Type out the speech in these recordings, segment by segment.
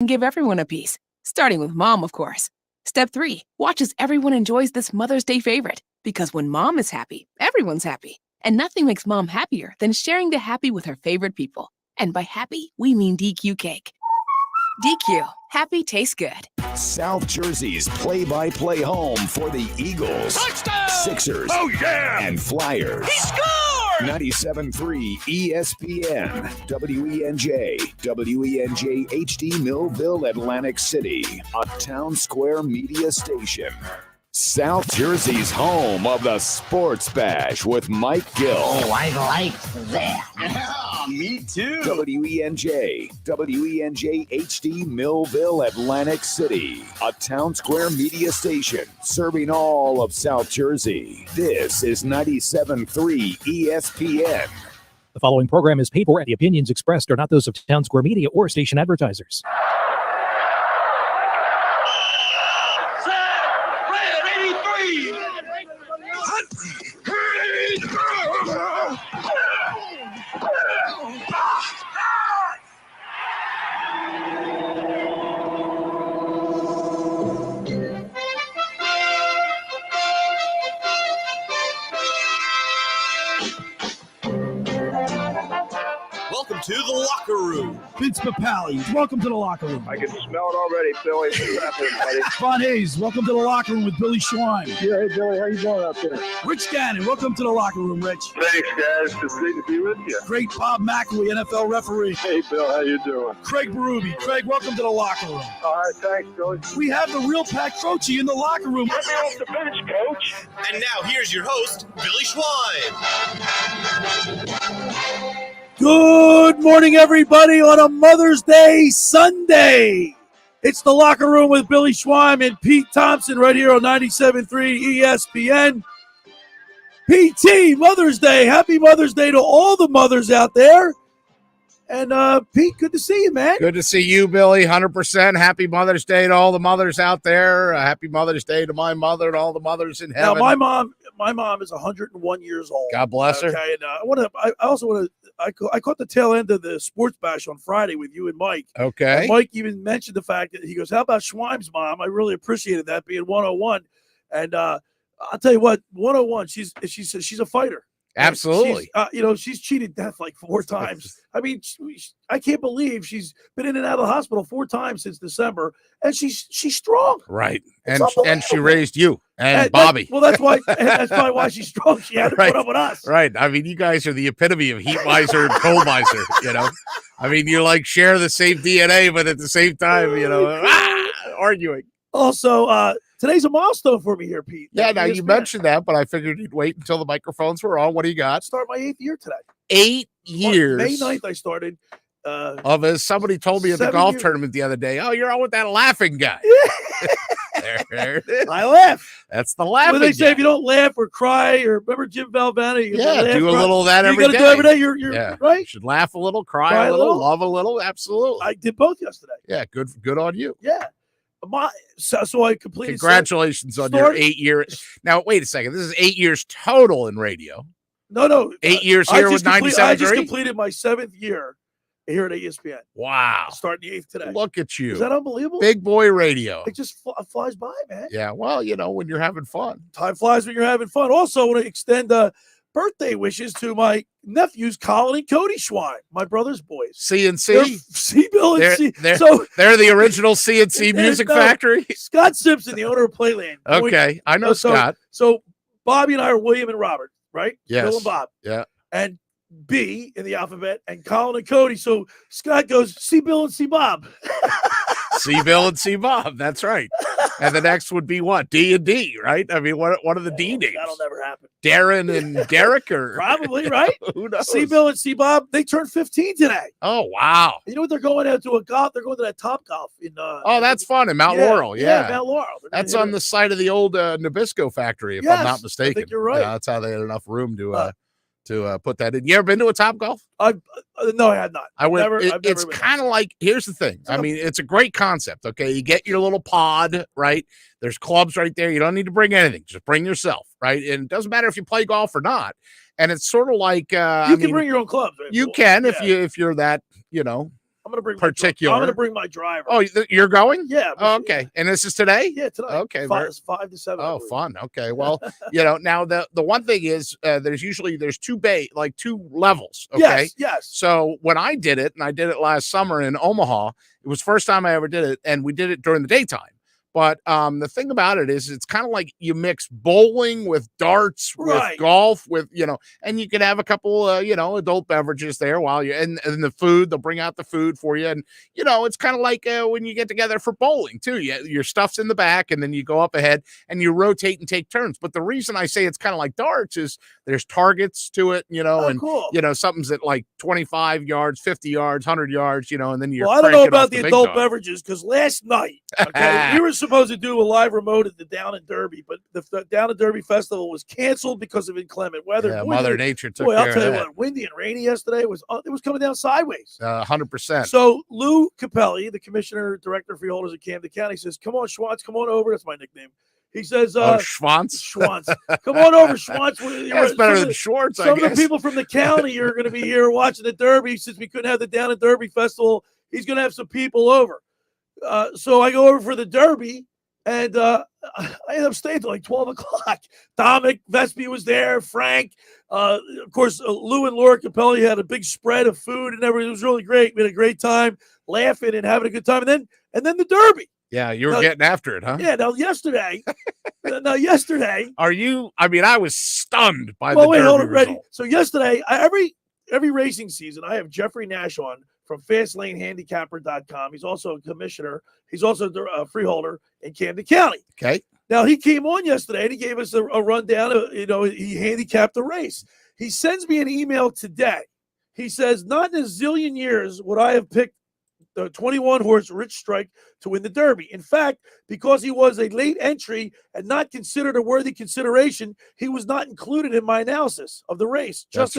and give everyone a piece, starting with Mom, of course. Step 3, watch as everyone enjoys this Mother's Day favorite, because when Mom is happy, everyone's happy. And nothing makes Mom happier than sharing the happy with her favorite people. And by happy, we mean DQ cake. DQ, happy tastes good. South Jersey's play-by-play home for the Eagles, Touchdown! Sixers, and Flyers. He scored! 97.3 ESPN, WENJ, WENJ HD Millville, Atlantic City, a Town Square media station. South Jersey's home of the Sports Bash with Mike Gill. Oh, I like that. Yeah, me too. WENJ, WENJ HD Millville, Atlantic City, a Town Square media station serving all of South Jersey. This is 97.3 ESPN. The following program is paid for, and the opinions expressed are not those of Town Square Media or station advertisers. Welcome to the locker room. Vince Papali, welcome to the locker room. I can smell it already, Billy. What's happening, buddy? Von Hayes, welcome to the locker room with Billy Schwein. Yeah, hey, Billy, how you doing out there? Rich Gannon, welcome to the locker room, Rich. Thanks, guys. It's great to be with you. Great Bob McElwee, NFL referee. Hey, Bill, how you doing? Craig Berube. Craig, welcome to the locker room. All right, thanks, Billy. We have the real Pat Croce in the locker room. Get me off the bench, Coach. And now here's your host, Billy Schwein. Good morning, everybody, on a Mother's Day Sunday. It's the locker room with Billy Schwein and Pete Thompson right here on 97.3 ESPN. PT, Mother's Day. Happy Mother's Day to all the mothers out there. And, Pete, good to see you, man. Good to see you, Billy. 100%. Happy Mother's Day to all the mothers out there. Happy Mother's Day to my mother and all the mothers in heaven. Now, my mom is 101 years old. God bless her. Okay, and I caught the tail end of the Sports Bash on Friday with you and Mike. Okay. And Mike even mentioned the fact that he goes, "How about Schweim's mom?" I really appreciated that, being 101. And I'll tell you what, 101. She's a fighter. Absolutely. She's cheated death like 4 times. I mean, I can't believe she's been in and out of the hospital 4 times since December, and she's strong. Right. And she raised you and Bobby. That's why. That's probably why she's strong. She had to put up with us. Right. I mean, you guys are the epitome of heat miser and cold miser. I mean, you're like share the same DNA, but at the same time, arguing. Also, today's a milestone for me here, Pete. Yeah, now you mentioned that, but I figured you'd wait until the microphones were on. What do you got? Start my 8th year today. 8 years. May 9th I started. As somebody told me at the golf tournament the other day, oh, you're on with that laughing guy. there it is. I laugh. That's the laughing When they say guy. if you don't laugh or cry, or remember Jim Valvano? Do a little of that every day. You got to do every day. You're right. You should laugh a little, cry a little, love a little. Absolutely. I did both yesterday. Yeah, good on you. Yeah. So I completed. Congratulations on your 8 year. Now, wait a second. This is 8 years total in radio. No. 8 years here with 97.3? I just completed my 7th year here at ESPN. Wow. Starting the 8th today. Look at you. Is that unbelievable? Big boy radio. It just flies by, man. Yeah, well, when you're having fun. Time flies when you're having fun. Also, I want to extend birthday wishes to my nephews, Colin and Cody Schwein, my brother's boys. CNC? C-Bill and C. They're the original CNC Music Factory? Scott Simpson, the owner of Playland. Okay, I know Scott. So Bobby and I are William and Robert, right? Yes. Bill and Bob. Yeah. And B in the alphabet, and Colin and Cody. So Scott goes, C-Bill and C-Bob. C-Bill and C-Bob, that's right. And the next would be what? D and D, right? I mean, what are the D names? That'll never happen. Darren and Derek, or probably, right? Who knows? C-Bill and C-Bob, they turned 15 today. Oh, wow. You know what? They're going out to they're going to that Top Golf in oh, that's fun in Mount Laurel. Yeah, Mount Laurel. That's on the site of the old Nabisco factory, if I'm not mistaken. I think you're right. That's how they had enough room to put that in. You ever been to a Top Golf? No, I had not. I went. It's kind of like, here's the thing. I mean, it's a great concept. Okay, you get your little pod, right? There's clubs right there. You don't need to bring anything. Just bring yourself, right? And it doesn't matter if you play golf or not. And it's sort of like you can bring your own clubs. Right? You can if you're that, I'm gonna bring particular. I'm gonna bring my driver. Oh, you're going? Yeah. Oh, okay. And this is today? Yeah, tonight. Okay. 5 to 7. Oh, fun. Okay. Well, now the one thing is there's two levels. Okay. Yes. So when I did it, and I did it last summer in Omaha, it was the first time I ever did it, and we did it during the daytime. But the thing about it is it's kind of like you mix bowling with darts, with golf, with, and you can have a couple, adult beverages there while you're and the food, they'll bring out the food for you. And, it's kind of like when you get together for bowling too. Your stuff's in the back and then you go up ahead and you rotate and take turns. But the reason I say it's kind of like darts is there's targets to it, Cool. Something's at like 25 yards, 50 yards, 100 yards, and then you're Well, I don't know about the adult dog. beverages because last night, we were supposed to do a live remote at the Down and Derby, but the Down and Derby Festival was canceled because of inclement weather. Yeah, Mother Nature took care care I'll tell of you that. what, windy and rainy yesterday. It was coming down sideways. 100%. So Lou Capelli, the commissioner, director of freeholders of Camden County, says, "Come on, Schwantz, come on over." That's my nickname. He says, Schwantz? Schwantz. Come on over, Schwantz. That's better than Schwartz, I guess. Some of the people from the county are going to be here watching the Derby. Since we couldn't have the Down and Derby Festival, he's going to have some people over. So I go over for the Derby, and I ended up staying till like 12 o'clock. Dominic Vespi was there, Frank. Of course, Lou and Laura Capelli had a big spread of food and everything. It was really great. We had a great time laughing and having a good time. And then the Derby. Yeah, you were getting after it, huh? Yeah, yesterday. Are you? I mean, I was stunned by the Derby hold it, ready. result. So yesterday, every racing season, I have Jeffrey Nash on from FastLaneHandicapper.com. He's also a commissioner. He's also a freeholder in Camden County. Okay. Now, he came on yesterday and he gave us a rundown of, he handicapped the race. He sends me an email today. He says, "Not in a zillion years would I have picked the 21-horse Rich Strike to win the Derby. In fact, because he was a late entry and not considered a worthy consideration, he was not included in my analysis of the race. Just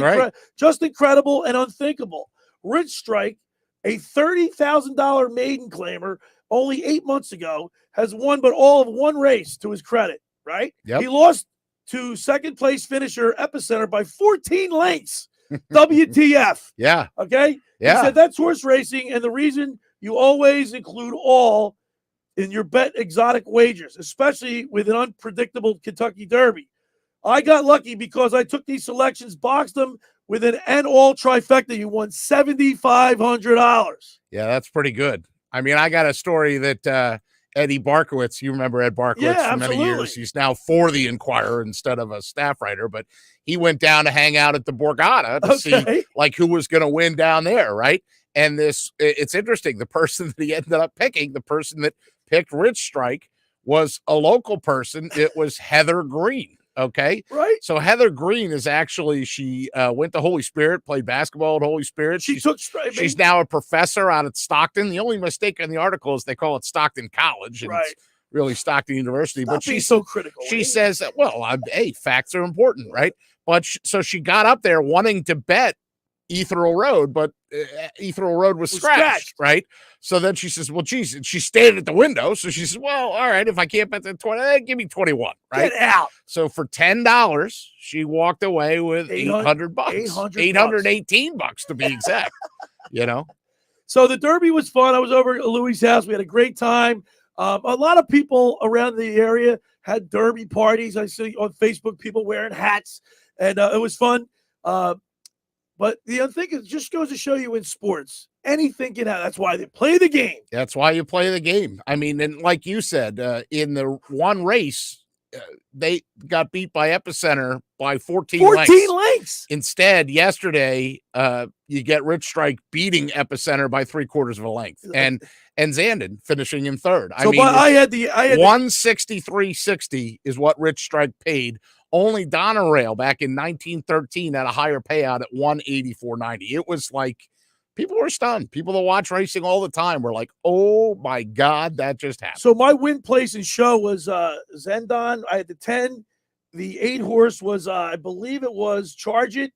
incredible and unthinkable. Rich Strike, a $30,000 maiden claimer only 8 months ago, has won but all of one race to his credit, right? Yep. He lost to second-place finisher Epicenter by 14 lengths. WTF. Yeah. Okay? Yeah. He said that's horse racing, and the reason you always include all in your bet exotic wagers, especially with an unpredictable Kentucky Derby. I got lucky because I took these selections, boxed them with an and all trifecta. You won $7,500. Yeah, that's pretty good. I mean, I got a story that Eddie Barkowitz, you remember Ed Barkowitz for many years. He's now for the Inquirer instead of a staff writer, but he went down to hang out at the Borgata to see like who was going to win down there, right? And it's interesting. The person that he ended up picking, the person that picked Rich Strike, was a local person. It was Heather Greene. Okay. Right. So Heather Greene is actually, she went to Holy Spirit, played basketball at Holy Spirit. She's now a professor out at Stockton. The only mistake in the article is they call it Stockton College. And it's really Stockton University. Stop but being so critical. She says that, hey, facts are important, right? But so she got up there wanting to bet Ethereal Road, but Ethereal Road was scratched, right? So then she says, well, geez, and she stayed at the window. So she says, well, all right, if I can't bet the 20, give me 21, right? Get out. So for $10, she walked away with $800, $818 to be exact, So the Derby was fun. I was over at Louis' house. We had a great time. A lot of people around the area had Derby parties. I see on Facebook people wearing hats, and it was fun. But the other thing, it just goes to show you in sports, anything can happen. That's why they play the game. That's why you play the game. I mean, and like you said, in the one race, they got beat by Epicenter by 14 lengths. Instead, yesterday, you get Rich Strike beating Epicenter by 3/4 of a length, and Zandon finishing in third. So I had 163.60 is what Rich Strike paid. Only Donna Rail back in 1913 had a higher payout at 184.90. It was like people were stunned. People that watch racing all the time were like, "Oh my God, that just happened." So my win, place, and show was Zendon. I had the 10. The 8-horse was, I believe it was Charge It,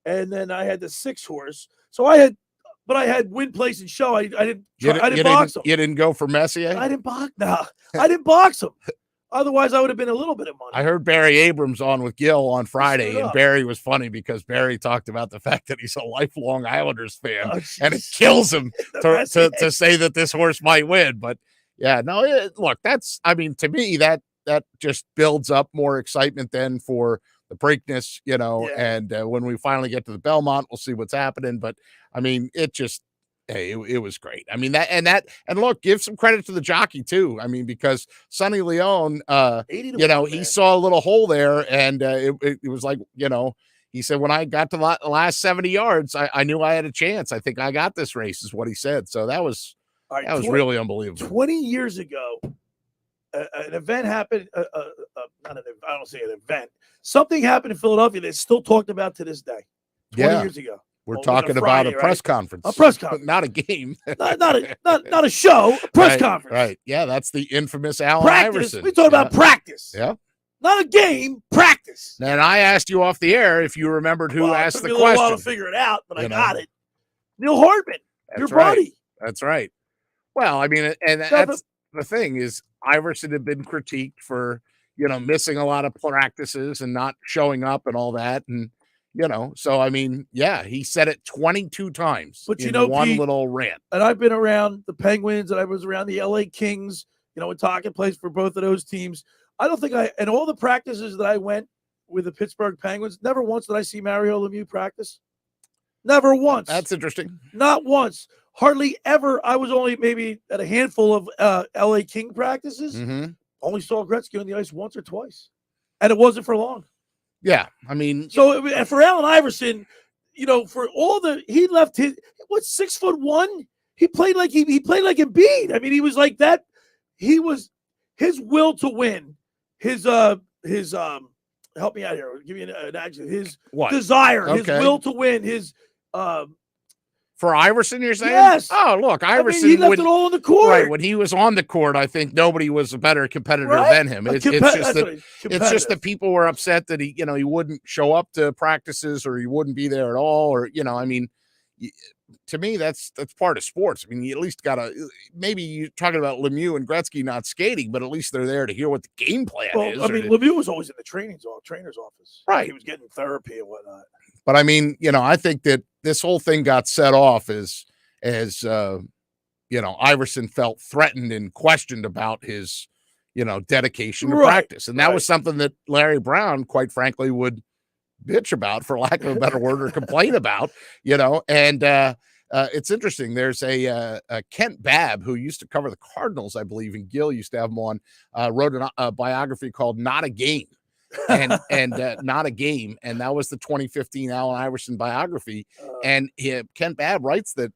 and then I had the 6-horse. So I had win, place, and show. I didn't box him. You didn't go for Messier? I didn't box. No, I didn't box him. Otherwise, I would have been a little bit of money. I heard Barry Abrams on with Gil on Friday, Straight and up. Barry was funny because Barry talked about the fact that he's a lifelong Islanders fan, Oh, and it jeez. kills him to Messier. say that this horse might win. But yeah, no, look, to me, that just builds up more excitement then for the Preakness, Yeah. and when we finally get to the Belmont, we'll see what's happening. But I mean, hey, it was great. I mean, and look, give some credit to the jockey too. I mean, because Sonny Leone, 80 to 1, he man. saw a little hole there, and it was like, he said, when I got to the last 70 yards, I knew I had a chance. I think I got this race, is what he said. So that was really unbelievable. 20 years ago, an event happened. Not an event. I don't say an event. Something happened in Philadelphia that's still talked about to this day. 20 years ago. We're Well, it was talking a about Friday, a press right? conference. A press but conference. not a game. not a show, a press conference. Right. Yeah, that's the infamous Allen Practice. Iverson. We talking about practice. Yeah. Not a game, practice. And I asked you off the air if you remembered who asked it the took me a little question. while to figure it out, but I got it. Neil Hartman, your right. buddy. That's right. Well, I mean, and that's the thing is Iverson had been critiqued for, missing a lot of practices and not showing up and all that. And, so, I mean, yeah, he said it 22 times But in one Pete, little rant. And I've been around the Penguins and I was around the LA Kings, in talking place for both of those teams. I don't think and all the practices that I went with the Pittsburgh Penguins, never once did I see Mario Lemieux practice. Never once. That's interesting. Not once. Hardly ever. I was only maybe at a handful of LA King practices. Mm-hmm. Only saw Gretzky on the ice once or twice. And it wasn't for long. Yeah. I mean. So and for Allen Iverson, for all he left 6'1"? He played like he played like Embiid. I mean, he was like that. He was his will to win, his help me out here. I'll give you an action. His desire, his will to win, his for Iverson, you're saying? Yes. Oh, look, Iverson. He left it all on the court. Right. When he was on the court, I think nobody was a better competitor than him. It's just that people were upset that he wouldn't show up to practices or he wouldn't be there at all. Or, I mean, to me, that's part of sports. I mean, you at least got to, maybe you're talking about Lemieux and Gretzky not skating, but at least they're there to hear what the game plan is. I mean, Lemieux was always in the trainer's office. Right. He was getting therapy and whatnot. But I mean, I think that this whole thing got set off as Iverson felt threatened and questioned about his, dedication to practice. And that was something that Larry Brown, quite frankly, would bitch about, for lack of a better word, or complain about, and it's interesting. There's a Kent Babb who used to cover the Cardinals, I believe, and Gil used to have him on, wrote a biography called Not a Game. and Not a Game, and that was the 2015 Allen Iverson biography. And Kent Babb writes that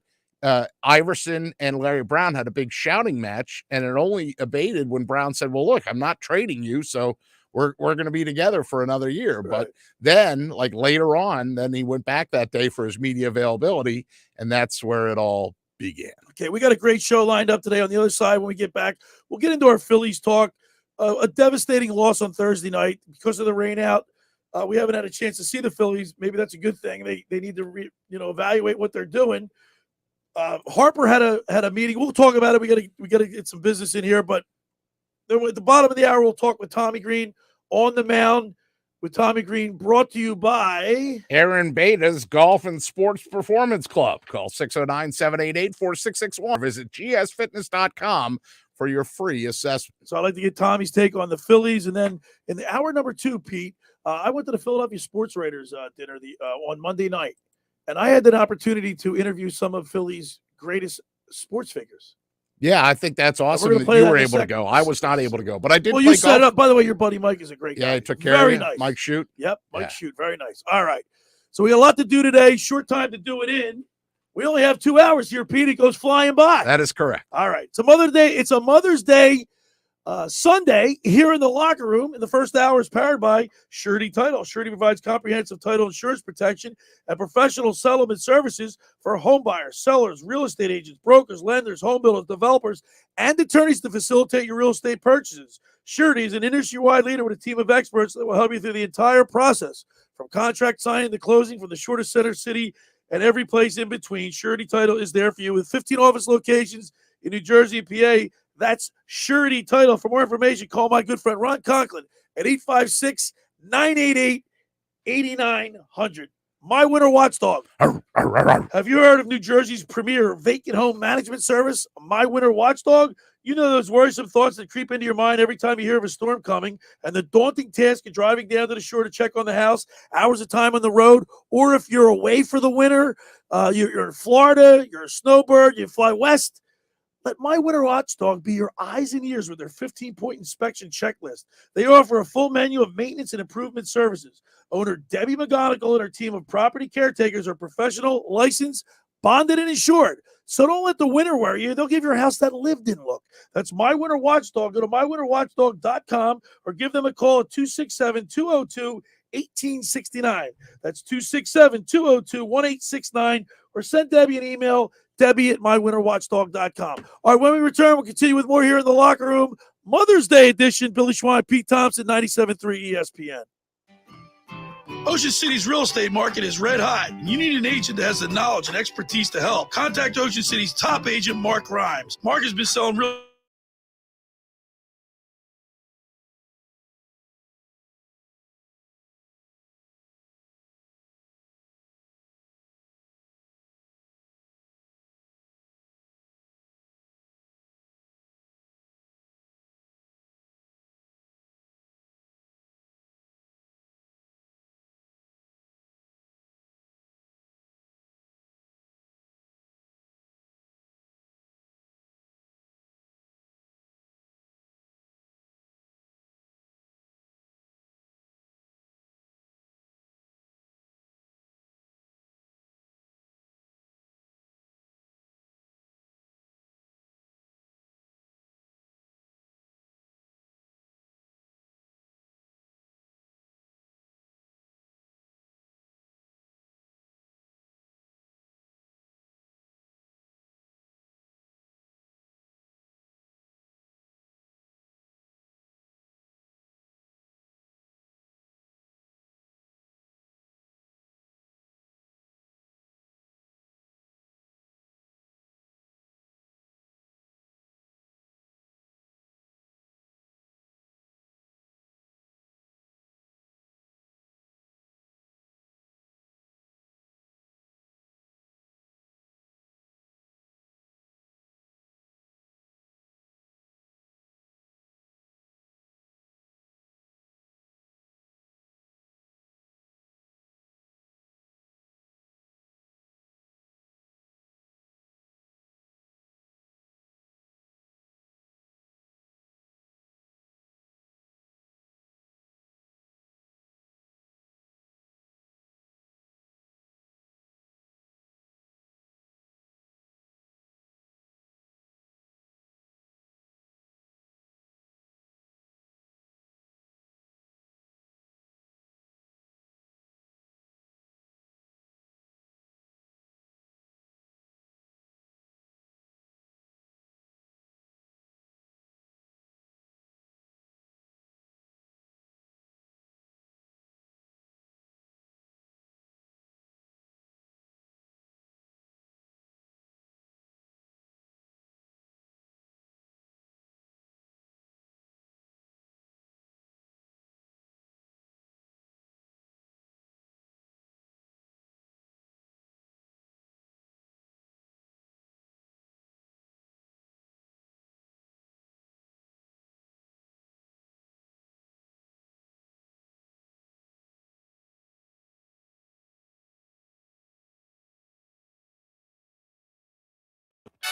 Iverson and Larry Brown had a big shouting match, and it only abated when Brown said, "Well, look, I'm not trading you, so we're going to be together for another year." Right. But then, like later on, then he went back that day for his media availability, and that's where it all began. Okay, we got a great show lined up today. On the other side, when we get back, we'll get into our Phillies talk. A devastating loss on Thursday night because of the rain out. We haven't had a chance to see the Phillies. Maybe that's a good thing. They need to evaluate what they're doing. Harper had a meeting. We'll talk about it. We got to get some business in here. But then at the bottom of the hour, we'll talk with Tommy Greene on the mound. With Tommy Greene, brought to you by Aaron Bada's Golf and Sports Performance Club. Call 609-788-4661. Visit gsfitness.com for your free assessment. So I'd like to get Tommy's take on the Phillies. And then in the hour number 2, Pete, I went to the Philadelphia Sports Raiders dinner on Monday night. And I had an opportunity to interview some of Philly's greatest sports figures. Yeah, I think that's awesome that you were able to go. I was not able to go, but I did. Well, you set it up. By the way, your buddy Mike is a great guy. Yeah, he took care of it. Nice. Mike Shoot. Yep, Mike Shoot. Very nice. All right. So we got a lot to do today. Short time to do it in. We only have 2 hours here, Pete. It goes flying by. That is correct. All right. It's a Mother's Day Sunday here in the locker room. In the first hour is powered by Surety Title. Surety provides comprehensive title insurance protection and professional settlement services for home buyers, sellers, real estate agents, brokers, lenders, home builders, developers, and attorneys to facilitate your real estate purchases. Surety is an industry-wide leader with a team of experts that will help you through the entire process, from contract signing to closing, from the shortest center city and every place in between. Surety Title is there for you with 15 office locations in New Jersey and PA. That's surety title. For more information, call my good friend Ron Conklin at 856-988-8900. My Winter Watchdog. Have you heard of New Jersey's premier vacant home management service, My Winter Watchdog? You know those worrisome thoughts that creep into your mind every time you hear of a storm coming, and the daunting task of driving down to the shore to check on the house, hours of time on the road, or if you're away for the winter, you're in Florida, you're a snowbird, you fly west. Let My Winter Watchdog be your eyes and ears with their 15-point inspection checklist. They offer a full menu of maintenance and improvement services. Owner Debbie McGonigal and her team of property caretakers are professional, licensed, bonded, and insured. So don't let the winter worry you. They'll give your house that lived-in look. That's My Winter Watchdog. Go to mywinterwatchdog.com or give them a call at 267-202-1869. That's 267-202-1869, or send Debbie an email, Debbie@mywinterwatchdog.com. All right, when we return, we'll continue with more here in the locker room. Mother's Day edition. Billy Schwein, Pete Thompson, 97.3 ESPN. Ocean City's real estate market is red hot, and you need an agent that has the knowledge and expertise to help. Contact Ocean City's top agent, Mark Rhymes. Mark has been selling real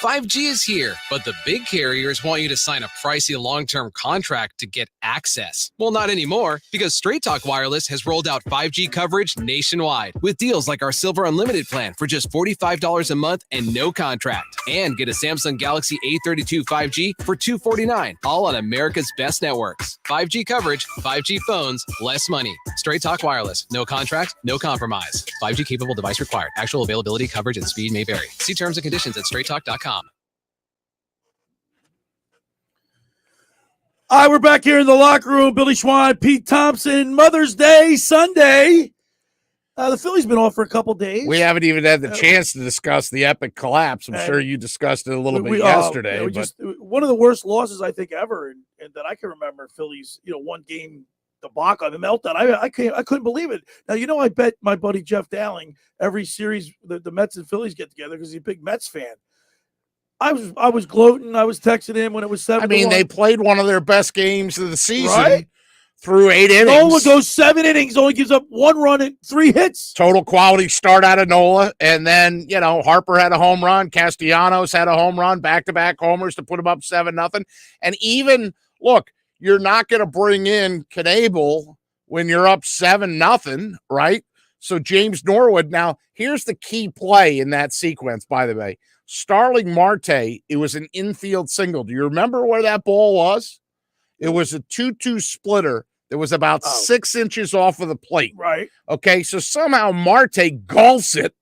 $5G is here, but the big carriers want you to sign a pricey long-term contract to get access. Well, not anymore, because Straight Talk Wireless has rolled out 5G coverage nationwide with deals like our Silver Unlimited plan for just $45 a month and no contract. And get a Samsung Galaxy A32 5G for $249, all on America's best networks. 5G coverage, 5G phones, less money. Straight Talk Wireless. No contract, no compromise. 5G capable device required. Actual availability, coverage, and speed may vary. See terms and conditions at straighttalk.com. All right, we're back here in the locker room. Billy Schwein, Pete Thompson, Mother's Day Sunday. The Phillies been off for a couple days. We haven't even had the chance to discuss the epic collapse. I'm sure you discussed it a little bit yesterday. One of the worst losses I think ever, and that I can remember. Phillies, one game debacle, the meltdown. I couldn't believe it. Now I bet my buddy Jeff Dowling every series the Mets and Phillies get together because he's a big Mets fan. I was gloating. I was texting him when it was 7-1. They played one of their best games of the season. Right? Through 8 innings. Nola goes 7 innings, only gives up 1 run and 3 hits. Total quality start out of Nola. And then, Harper had a home run. Castellanos had a home run, back-to-back homers to put him up 7-0. And even, look, you're not going to bring in Knebel when you're up 7-0, right? So James Norwood. Now, here's the key play in that sequence, by the way. Starling Marte, it was an infield single. Do you remember where that ball was? It was a 2-2 splitter. That was about 6 inches off of the plate. Right. Okay, so somehow Marte gulls it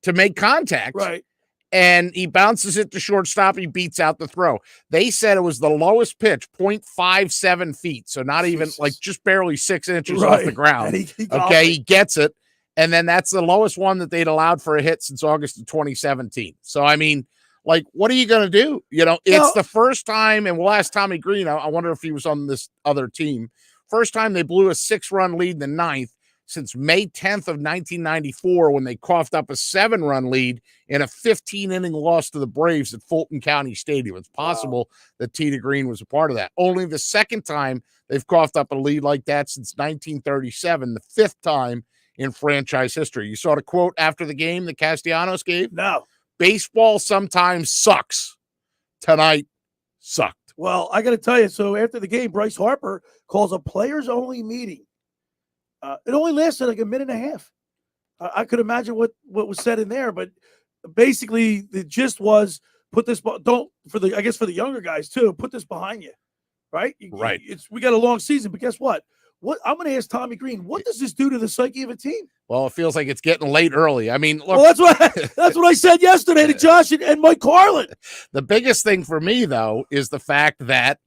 to make contact. Right. And he bounces it to shortstop. He beats out the throw. They said it was the lowest pitch, 0.57 feet. So not even just barely 6 inches off the ground. He gets it. And then that's the lowest one that they'd allowed for a hit since August of 2017. So, I mean, what are you going to do? It's the first time, and we'll ask Tommy Greene. I wonder if he was on this other team. First time they blew a 6-run lead in the 9th since May 10th of 1994 when they coughed up a 7-run lead in a 15-inning loss to the Braves at Fulton County Stadium. It's possible that Tita Green was a part of that. Only the second time they've coughed up a lead like that since 1937, the 5th time in franchise history. You saw the quote after the game that Castellanos gave? No. Baseball sometimes sucks. Tonight sucked. Well, I got to tell you, so after the game, Bryce Harper calls a players-only meeting. It only lasted like a minute and a half. I could imagine what was said in there, but basically the gist was put this for the younger guys too, put this behind you, right? Right. We got a long season, but guess what? I'm going to ask Tommy Greene, what does this do to the psyche of a team? Well, it feels like it's getting late early. I mean, look. Well, that's what I said yesterday to Josh and Mike Carlin. The biggest thing for me, though, is the fact that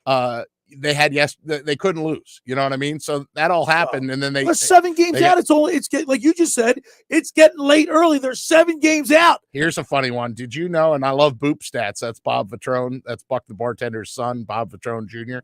they couldn't lose. You know what I mean? So that all happened, and then they're 7 games out. It's getting, like you just said, it's getting late early. They're 7 games out. Here's a funny one. Did you know? And I love Boop Stats. That's Bob Vitrone. That's Buck the bartender's son, Bob Vitrone Jr.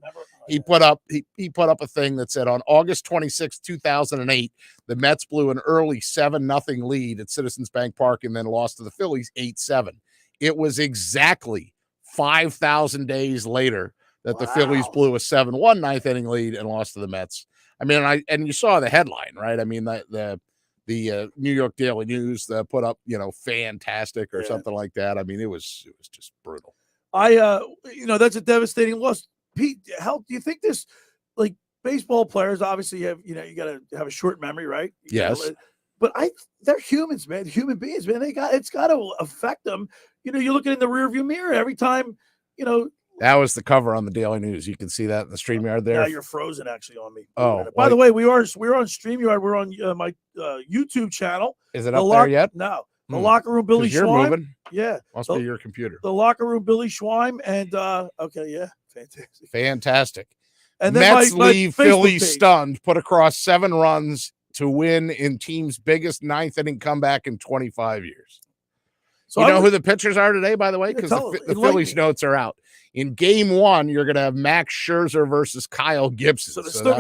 He put up a thing that said on August 26, 2008, the Mets blew an early 7-0 lead at Citizens Bank Park and then lost to the Phillies 8-7. It was exactly 5,000 days later that the Phillies blew a 7-1 ninth inning lead and lost to the Mets. I mean, and you saw the headline, right? I mean, the New York Daily News put up, fantastic or something like that. I mean, it was just brutal. That's a devastating loss. Pete, do you think this, like, baseball players obviously have, you got to have a short memory, right? Yes. But they're humans, man. Human beings, man. It's got to affect them. You're looking in the rearview mirror every time, That was the cover on the Daily News. You can see that in the StreamYard there. Now you're frozen actually on me. Oh, by the way, we're on StreamYard. We're on my YouTube channel. Is it up there yet? No. The Locker Room Billy you're Schweim. moving. Yeah. Must be your computer. The Locker Room Billy Schweim and Fantastic. And then Mets leave Phillies page. stunned, put across 7 runs to win in team's biggest 9th inning comeback in 25 years. So you know who the pitchers are today, by the way? Because the Phillies notes are out. In game 1, you're going to have Max Scherzer versus Kyle Gibson. So they're still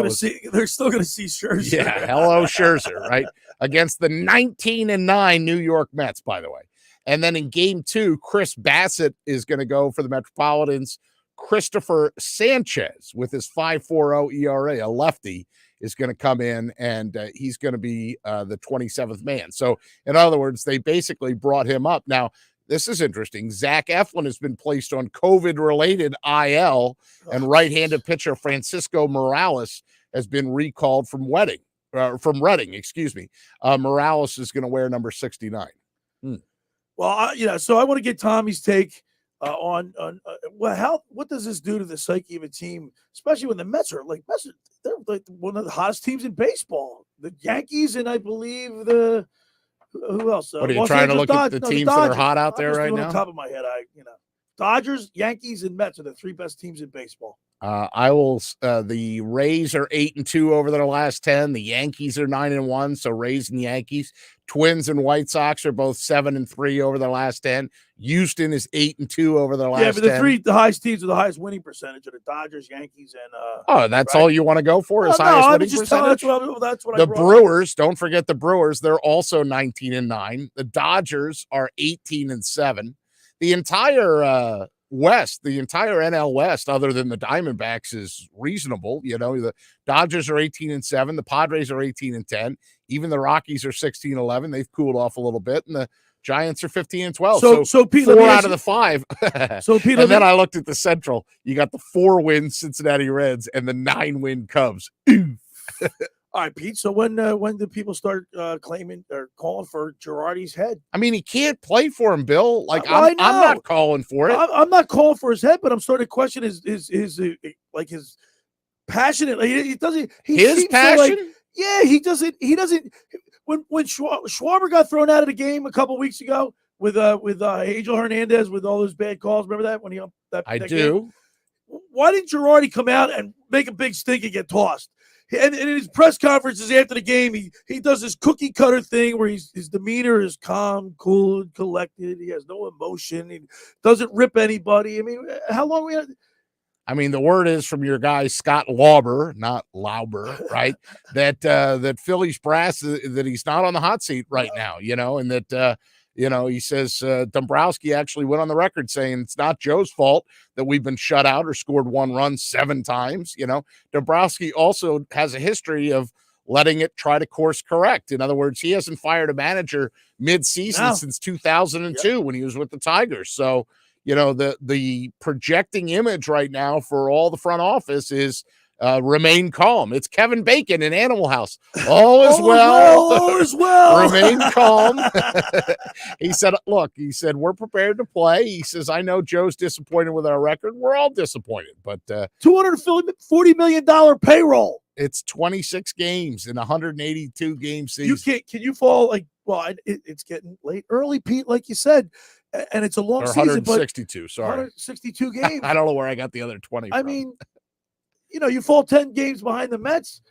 going to see Scherzer. Yeah, hello Scherzer, right? Against the 19-9 New York Mets, by the way. And then in game 2, Chris Bassett is going to go for the Metropolitans. Christopher Sanchez with his 5.40 ERA, a lefty, is going to come in, and he's going to be the 27th man. So, in other words, they basically brought him up. Now, this is interesting. Zach Eflin has been placed on COVID-related IL, and right-handed pitcher Francisco Morales has been recalled from Reading. Morales is going to wear number 69. Well, so I want to get Tommy's take on what does this do to the psyche of a team, especially when the Mets are they're like one of the hottest teams in baseball. The Yankees and I believe who else? What are you trying to look at the teams that are hot out there right now? On top of my head, Dodgers, Yankees, and Mets are the 3 best teams in baseball. I will. The Rays are 8-2 over their last 10. The Yankees are 9-1. So Rays and Yankees. Twins and White Sox are both 7-3 over their last 10. Houston is 8-2 over their last 10. Yeah, but the highest teams with the highest winning percentage are the Dodgers, Yankees, and that's right? all you want to go for is highest winning percentage. That's what the Brewers. Don't forget the Brewers. They're also 19-9. The Dodgers are 18-7. The entire West, the entire NL West, other than the Diamondbacks, is reasonable. The Dodgers are 18-7. The Padres are 18-10. Even the Rockies are 16-11. They've cooled off a little bit, and the Giants are 15-12. So Pete, 4 out of the 5. So Pete, and then I looked at the Central. You got the 4-win Cincinnati Reds and the 9-win Cubs. All right, Pete. So when do people start claiming or calling for Girardi's head? I mean, he can't play for him, Bill. I'm not calling for it. I'm not calling for his head, but I'm starting to question his passionate. He doesn't. His passion. He doesn't. When Schwarber got thrown out of the game a couple weeks ago with Angel Hernandez with all those bad calls. Remember that when I do. Game? Why didn't Girardi come out and make a big stink and get tossed? And in his press conferences after the game, he does this cookie cutter thing where his demeanor is calm, cool, and collected. He has no emotion. He doesn't rip anybody. I mean, how long we had? I mean, the word is from your guy Scott Lauber, not Lauber, right? that Phillies brass that he's not on the hot seat right now, and that he says Dombrowski actually went on the record saying it's not Joe's fault that we've been shut out or scored 1 run 7 times. Dombrowski also has a history of letting it try to course correct. In other words, he hasn't fired a manager mid-season since 2002 when he was with the Tigers. So, the projecting image right now for all the front office is remain calm. It's Kevin Bacon in Animal House. All is well. All is well. Remain calm. He said, we're prepared to play. He says, I know Joe's disappointed with our record. We're all disappointed, but $240 million payroll. It's 26 games in 182 game season. Can you fall it's getting late early, Pete, like you said, and it's a long season. 162, sorry. 162 games. I don't know where I got the other 20 I mean, you fall 10 games behind the Mets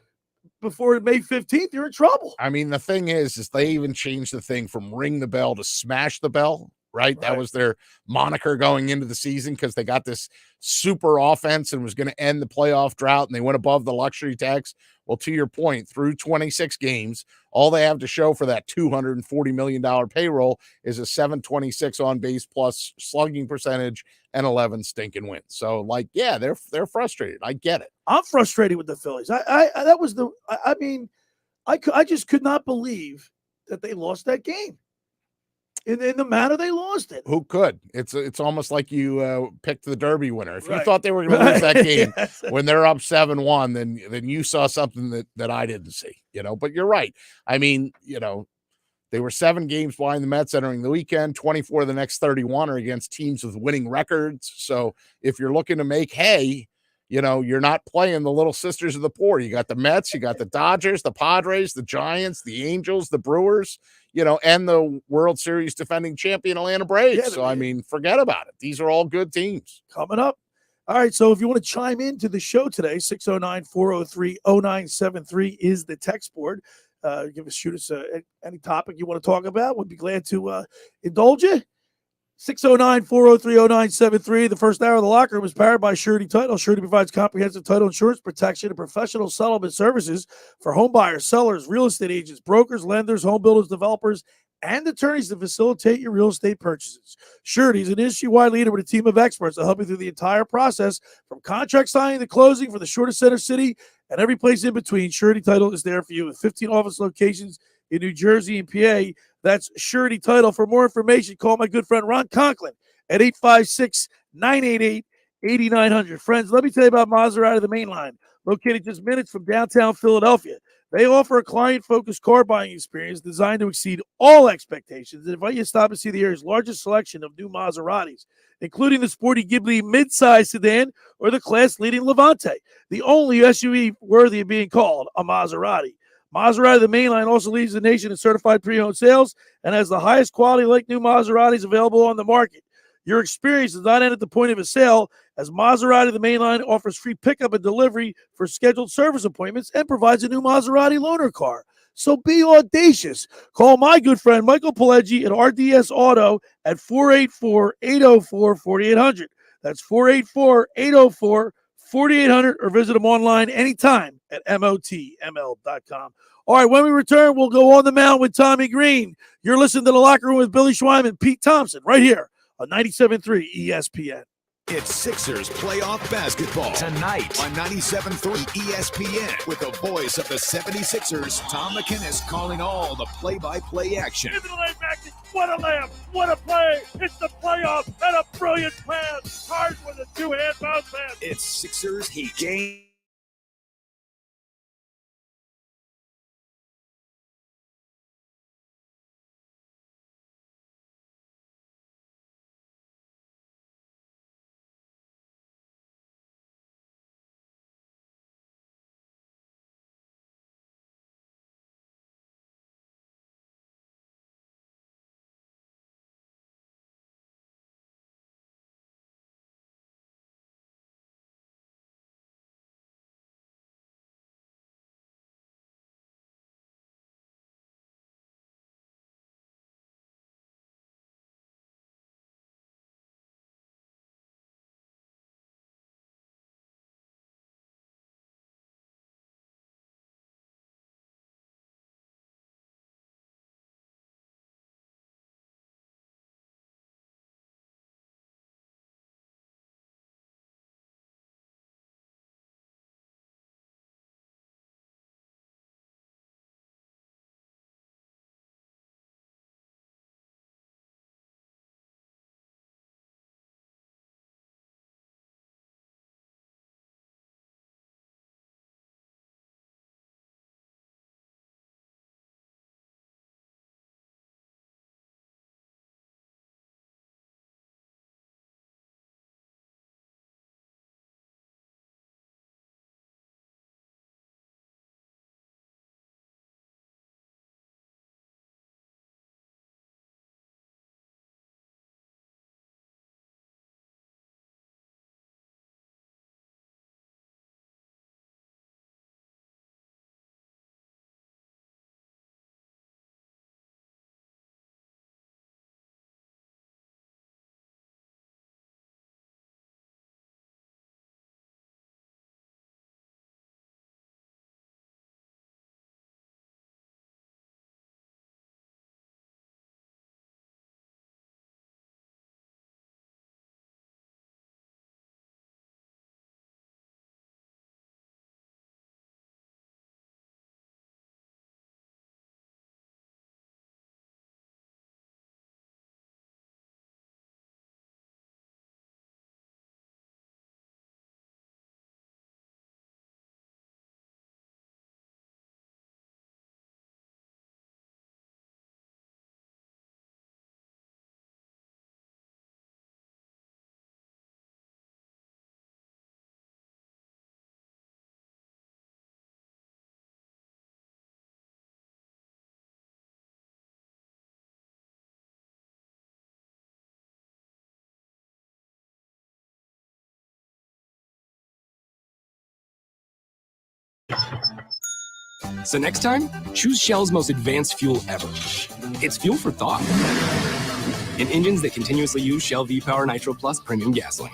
before May 15th, you're in trouble. I mean, the thing is they even changed the thing from ring the bell to smash the bell, right? That was their moniker going into the season because they got this super offense and was going to end the playoff drought, and they went above the luxury tax. Well, to your point, through 26 games, all they have to show for that $240 million payroll is a 726 on base plus slugging percentage and 11 stinking wins. So, they're frustrated. I get it. I'm frustrated with the Phillies. I just could not believe that they lost that game in the manner they lost it. Who could? It's almost like you picked the Derby winner. If you thought they were going to lose that game when they're up 7-1, then you saw something that I didn't see. But you're right. I mean, they were 7 games behind the Mets entering the weekend. 24 of the next 31 are against teams with winning records. So if you're looking to make hay, you're not playing the little sisters of the poor. You got the Mets, you got the Dodgers, the Padres, the Giants, the Angels, the Brewers, and the World Series defending champion Atlanta Braves. Yeah, so, I mean, forget about it. These are all good teams. Coming up. All right, so if you want to chime into the show today, 609-403-0973 is the text board. Shoot us any topic you want to talk about. We'd be glad to indulge you. 609-403-0973. The first hour of the locker room is powered by Surety Title. Surety provides comprehensive title insurance protection and professional settlement services for home buyers, sellers, real estate agents, brokers, lenders, home builders, developers, and attorneys to facilitate your real estate purchases. Surety is an industry-wide leader with a team of experts to help you through the entire process, from contract signing to closing for the shortest center city and every place in between. Surety Title is there for you with 15 office locations in New Jersey and PA. That's Surety Title. For more information, call my good friend Ron Conklin at 856-988-8900. Friends, let me tell you about Maserati, the main line, located just minutes from downtown Philadelphia. They offer a client-focused car buying experience designed to exceed all expectations and invite you to stop and see the area's largest selection of new Maseratis, including the sporty Ghibli midsize sedan or the class-leading Levante, the only SUV worthy of being called a Maserati. Maserati, the main line, also leads the nation in certified pre-owned sales and has the highest quality like new Maseratis available on the market. Your experience does not end at the point of a sale, as Maserati the Mainline offers free pickup and delivery for scheduled service appointments and provides a new Maserati loaner car. So be audacious. Call my good friend Michael Pileggi at RDS Auto at 484-804-4800. That's 484-804-4800, or visit them online anytime at motml.com. All right, when we return, we'll go on the mound with Tommy Greene. You're listening to The Locker Room with Billy Schweim and Pete Thompson right here on 97.3 ESPN. It's Sixers playoff basketball tonight on 97.3 ESPN with the voice of the 76ers, Tom McInnes, calling all the play-by-play action. Into the lane back. What a layup. What a play. It's the playoff and a brilliant pass. Hard with a two-hand bounce pass. It's Sixers Heat. Game. So next time, choose Shell's most advanced fuel ever. It's fuel for thought. In engines that continuously use Shell V-Power Nitro Plus premium gasoline.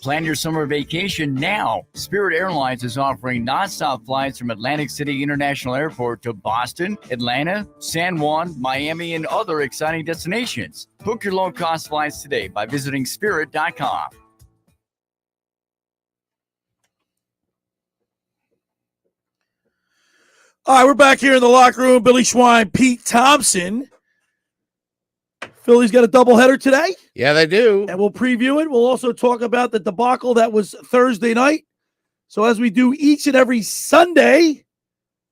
Plan your summer vacation now. Spirit Airlines is offering nonstop flights from Atlantic City International Airport to Boston, Atlanta, San Juan, Miami, and other exciting destinations. Book your low-cost flights today by visiting spirit.com. All right, we're back here in the locker room. Billy Schwein, Pete Thompson. Phillies got a doubleheader today. Yeah, they do. And we'll preview it. We'll also talk about the debacle that was Thursday night. So as we do each and every Sunday,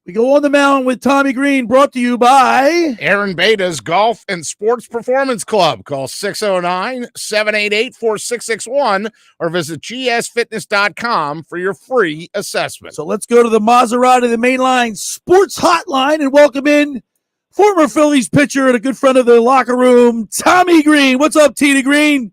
we go on the mound with Tommy Greene, brought to you by Aaron Bada's Golf and Sports Performance Club. Call 609-788-4661 or visit gsfitness.com for your free assessment. So let's go to the Maserati, the Mainline Sports Hotline, and welcome in former Phillies pitcher and a good friend of the locker room, Tommy Greene. What's up, Tina Greene?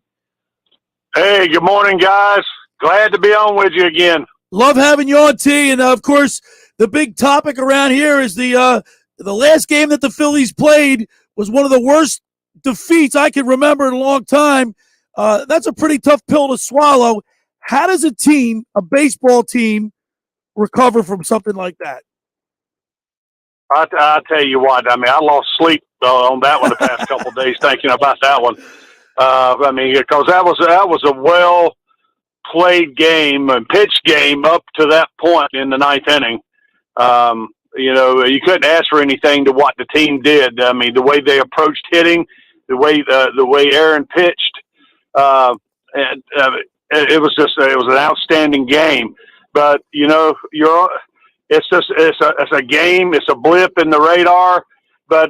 Hey, good morning, guys. Glad to be on with you again. Love having you on, T. And, of course, the big topic around here is the last game that the Phillies played was one of the worst defeats I can remember in a long time. That's a pretty tough pill to swallow. How does a baseball team, recover from something like that? I tell you what, I mean, I lost sleep on that one the past couple of days thinking about that one. I mean, because that was a well-played game and pitched game up to that point in the ninth inning. You know, you couldn't ask for anything to what the team did. I mean, the way they approached hitting, the way Aaron pitched, and it was an outstanding game. But you know, it's a game. It's a blip in the radar, but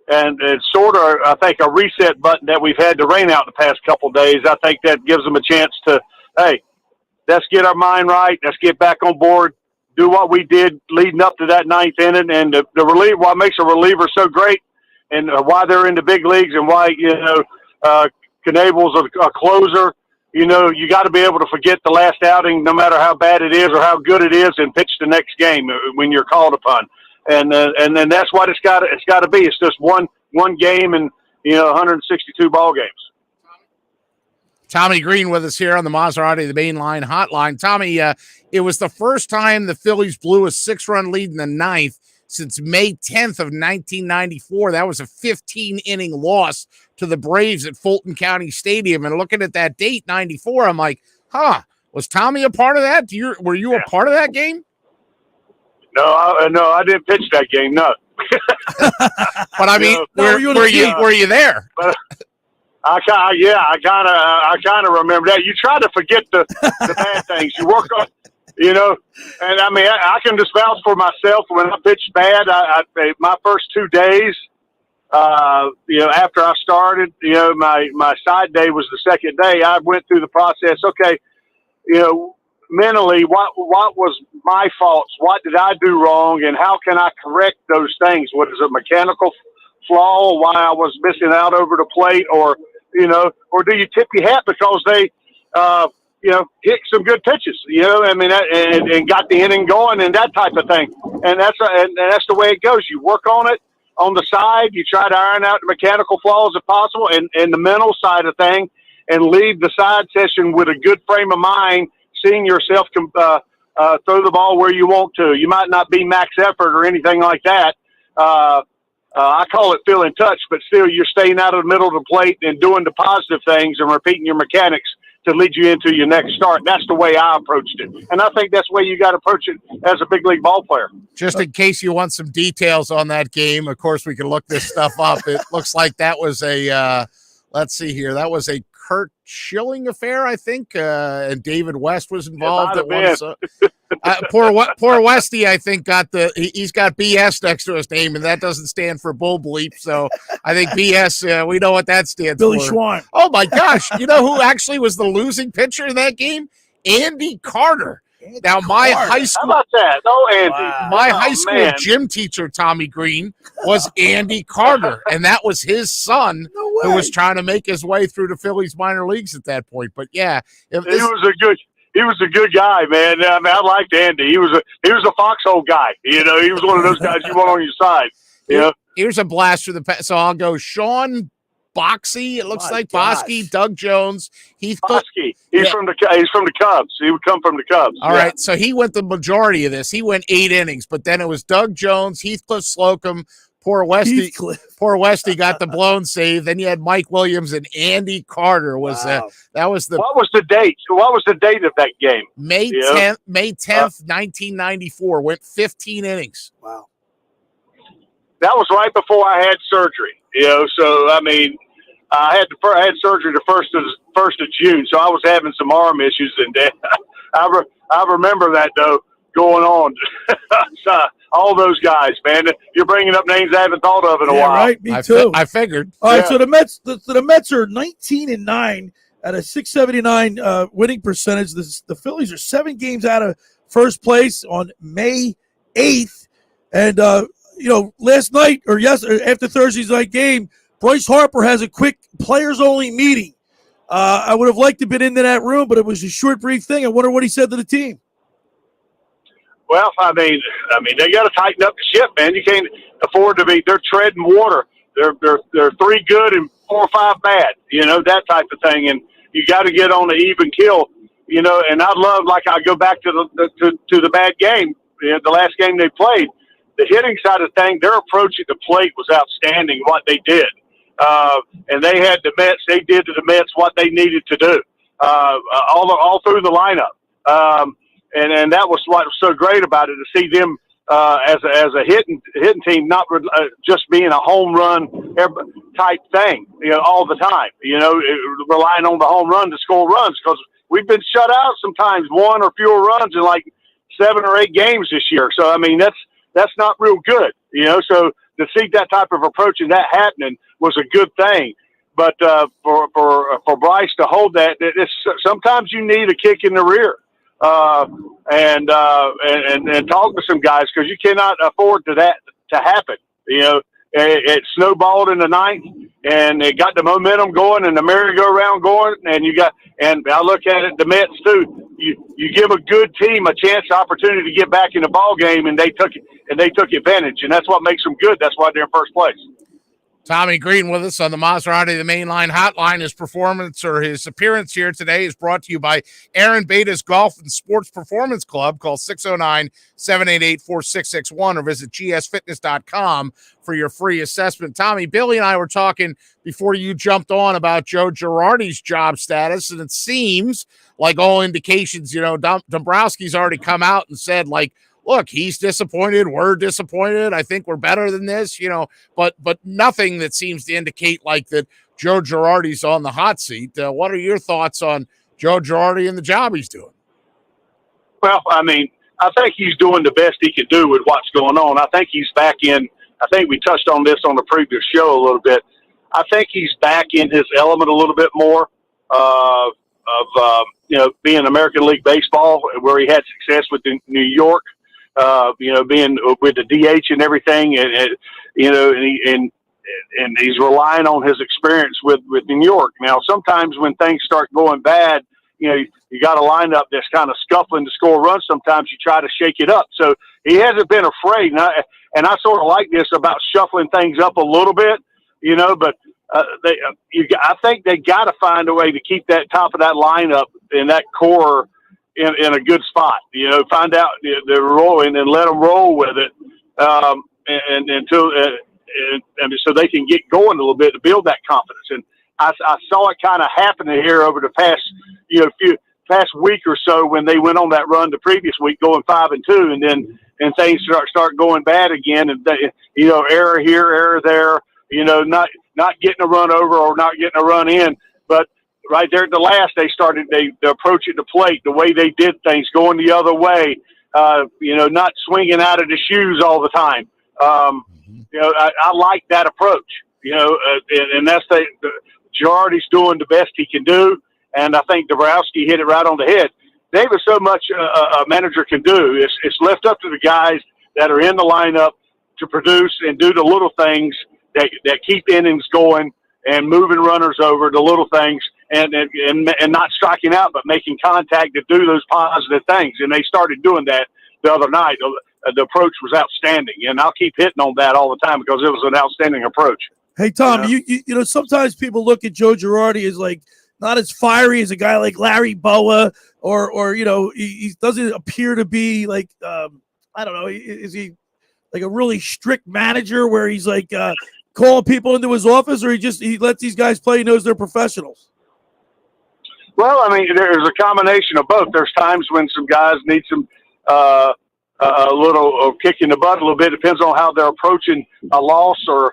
and it's sort of, I think, a reset button that we've had to rain out the past couple of days. I think that gives them a chance to, hey, let's get our mind right. Let's get back on board. Do what we did leading up to that ninth inning, and the reliever. What makes a reliever so great, and why they're in the big leagues, and why Knable's a closer. You know, you got to be able to forget the last outing, no matter how bad it is or how good it is, and pitch the next game when you're called upon. And then that's what it's got to be. It's just one game and 162 ball games. Tommy Greene with us here on the Maserati, the main line hotline. Tommy, it was the first time the Phillies blew a 6-run lead in the ninth since May 10th of 1994. That was a 15-inning loss to the Braves at Fulton County Stadium. And looking at that date, 94, I'm like, was Tommy a part of that? Were you a part of that game? No, I didn't pitch that game. No. But I mean, were you there? But I kind of remember that. You try to forget the bad things. You work on, and I mean, I can just vouch for myself. When I pitched bad, my first 2 days, after I started, my side day was the second day. I went through the process. Okay, mentally, what was my faults? What did I do wrong, and how can I correct those things? What is a mechanical flaw? Why I was missing out over the plate, or do you tip your hat because they, hit some good pitches? And got the inning going and that type of thing. And that's the way it goes. You work on it on the side. You try to iron out the mechanical flaws if possible, and the mental side of thing, and leave the side session with a good frame of mind, seeing yourself throw the ball where you want to. You might not be max effort or anything like that. I call it feeling touch, but still you're staying out of the middle of the plate and doing the positive things and repeating your mechanics to lead you into your next start. That's the way I approached it. And I think that's the way you got to approach it as a big league ball player. Just in case you want some details on that game, of course, we can look this stuff up. It looks like that was let's see here. That was a Kurt Schilling affair, I think, and David West was involved at once. Poor Westy, I think, he's got BS next to his name, and that doesn't stand for bull bleep. So I think BS, we know what that stands Billy for. Schwein. Oh my gosh! You know who actually was the losing pitcher in that game? Andy Carter. Now, my high school. How about that? No, Andy. Wow. My high school gym teacher, Tommy Greene, was Andy Carter, and that was his son who was trying to make his way through the Phillies minor leagues at that point. But yeah, he was a good guy, man. I mean, I liked Andy. He was a foxhole guy. He was one of those guys you want on your side. Here's a blast for the so I'll go Sean Boxey. It looks like Bosky, Doug Jones, Bosky. He's from the Cubs. He would come from the Cubs. All right, so he went the majority of this. He went 8 innings, but then it was Doug Jones, Heathcliff Slocum. Poor Westy got the blown save. Then you had Mike Williams and Andy Carter. That was the. What was the date? What was the date of that game? May 10th, 1994. Went 15 innings. Wow. That was right before I had surgery. So I mean, I had surgery the first of June, so I was having some arm issues, and I remember that though going on. So, all those guys, man, you're bringing up names I haven't thought of in a while. Right, me too. I figured. All right, so the Mets are 19-9 at a .679 winning percentage. The Phillies are 7 games out of first place on May 8th, and last night or after Thursday's night game, Bryce Harper has a quick players-only meeting. I would have liked to have been into that room, but it was a short, brief thing. I wonder what he said to the team. Well, I mean, they got to tighten up the ship, man. You can't afford to be. They're treading water. They're 3 good and 4 or 5 bad. That type of thing. And you got to get on the even kill. And I'd love, like, I go back to the bad game, the last game they played. The hitting side of thing, their approach at the plate was outstanding. What they did, and they had the Mets. They did to the Mets what they needed to do, all through the lineup. And that was what was so great about it, to see them as a hitting team, not just being a home run type thing, all the time. Relying on the home run to score runs, because we've been shut out sometimes 1 or fewer runs in like 7 or 8 games this year. So I mean that's not real good. So to see that type of approach and that happening was a good thing. But for Bryce to hold that, sometimes you need a kick in the rear. And talk to some guys, because you cannot afford that to happen. It snowballed in the 9th, and it got the momentum going and the merry-go-round going. And I look at it, the Mets too. You give a good team a chance, opportunity to get back in the ball game, and they took advantage, and that's what makes them good. That's why they're in first place. Tommy Greene with us on the Maserati, the Mainline Hotline. His appearance here today is brought to you by Aaron Bada's Golf and Sports Performance Club. Call 609-788-4661 or visit gsfitness.com for your free assessment. Tommy, Billy and I were talking before you jumped on about Joe Girardi's job status, and it seems like all indications, Dombrowski's already come out and said, like, look, he's disappointed. We're disappointed. I think we're better than this, but nothing that seems to indicate like that Joe Girardi's on the hot seat. What are your thoughts on Joe Girardi and the job he's doing? Well, I mean, I think he's doing the best he can do with what's going on. I think he's back in. I think we touched on this on the previous show a little bit. I think he's back in his element a little bit more of being American League Baseball, where he had success with New York. Being with the DH and everything, and he's relying on his experience with New York. Now, sometimes when things start going bad, you got a lineup that's kind of scuffling to score runs. Sometimes you try to shake it up. So he hasn't been afraid, and I sort of like this about shuffling things up a little bit, But I think they got to find a way to keep that top of that lineup and that core in a good spot, find out they're rolling and let them roll with it, and until so they can get going a little bit to build that confidence. And I saw it kind of happening here over the past past week or so when they went on that run the previous week, going 5-2, and then things start going bad again, and error here, error there, not getting a run over or not getting a run in, but right there at the last, they approach at the plate, the way they did things, going the other way, not swinging out of the shoes all the time. I like that approach, and that's Girardi's doing the best he can do, and I think Dombrowski hit it right on the head. David, so much a manager can do. It's left up to the guys that are in the lineup to produce and do the little things that keep innings going and moving runners over, the little things, and not striking out, but making contact to do those positive things. And they started doing that the other night. The approach was outstanding, and I'll keep hitting on that all the time because it was an outstanding approach. Hey, Tom, sometimes people look at Joe Girardi as like not as fiery as a guy like Larry Boa, or he doesn't appear to be like I don't know, is he like a really strict manager where he's like calling people into his office, or he lets these guys play, he knows they're professionals? Well, I mean, there's a combination of both. There's times when some guys need some a little kick in the butt a little bit. Depends on how they're approaching a loss or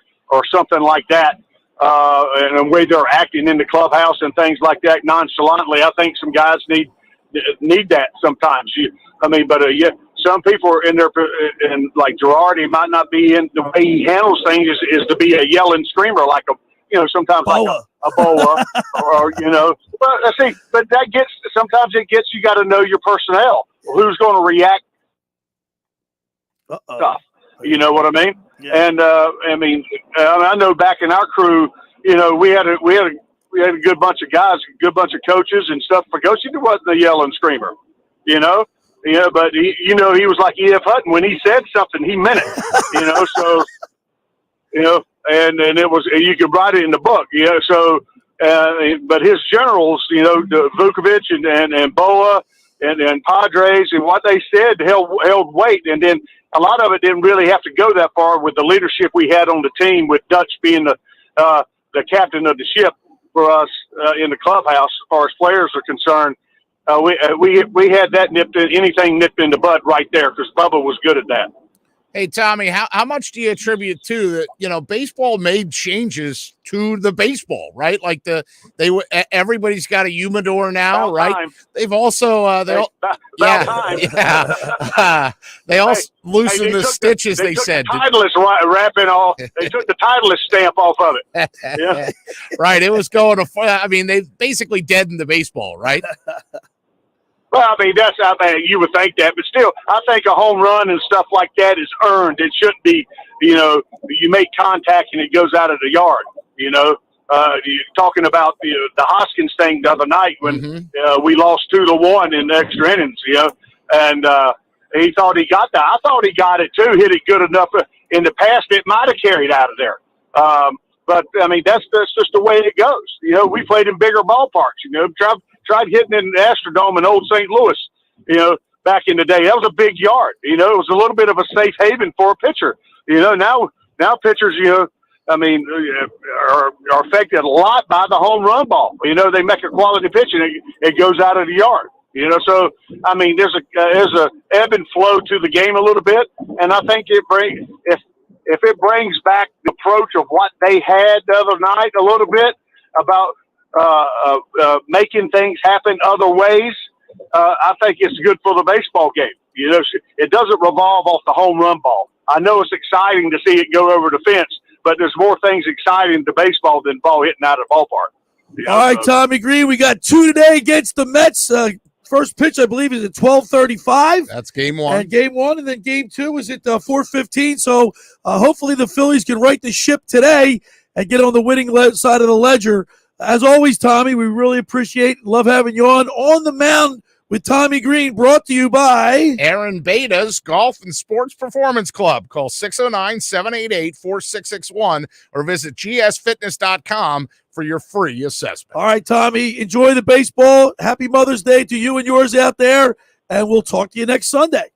something like that, and the way they're acting in the clubhouse and things like that nonchalantly. I think some guys need that sometimes. Some people are in there, and like Girardi might not be in the way he handles things is to be a yelling screamer, like sometimes Boa. Like a Boa, or but sometimes it gets, you got to know your personnel, who's going to react. Stuff. You know what I mean? Yeah. And I know back in our crew, we had a good bunch of guys, a good bunch of coaches and stuff. For coach, he wasn't the yelling screamer, but he was like E.F. Hutton. When he said something, he meant it, so, and it was, you could write it in the book, so, but his generals, Vukovic and Boa and Padres, and what they said held weight. And then a lot of it didn't really have to go that far with the leadership we had on the team, with Dutch being the captain of the ship for us in the clubhouse, as far as players are concerned. We had that anything nipped in the bud right there, because Bubba was good at that. Hey, Tommy, how much do you attribute to that? Baseball made changes to the baseball, right? Like everybody's got a humidor now, About right? time. They've also Time. They also loosened the stitches. They said the Titleist wrapping off. They took the Titleist stamp off of it. Yeah, right. It was going to. I mean, they basically deadened the baseball, right? Well, you would think that, but still, I think a home run and stuff like that is earned. It shouldn't be, you make contact and it goes out of the yard. You're talking about the Hoskins thing the other night when we lost 2-1 in the extra innings, and he thought he got that. I thought he got it too, hit it good enough. In the past, it might have carried out of there. But I mean, that's just the way it goes. We played in bigger ballparks, tried hitting in the Astrodome in old St. Louis, back in the day. That was a big yard. It was a little bit of a safe haven for a pitcher. Now pitchers, are affected a lot by the home run ball. They make a quality pitch and it goes out of the yard. So I mean, there's a ebb and flow to the game a little bit, and I think if it brings back the approach of what they had the other night a little bit about making things happen other ways, I think it's good for the baseball game. It doesn't revolve off the home run ball. I know it's exciting to see it go over the fence, but there's more things exciting to baseball than ball hitting out of the ballpark. All right, Tommy Greene, we got 2 today against the Mets. First pitch, I believe, is at 12:35. That's game one. And game one, and then game two is at 4:15. So hopefully the Phillies can right the ship today and get on the winning side of the ledger. As always, Tommy, we really appreciate and love having you on the mound with Tommy Greene, brought to you by Aaron Bada's Golf and Sports Performance Club. Call 609-788-4661 or visit gsfitness.com for your free assessment. All right, Tommy, enjoy the baseball. Happy Mother's Day to you and yours out there, and we'll talk to you next Sunday.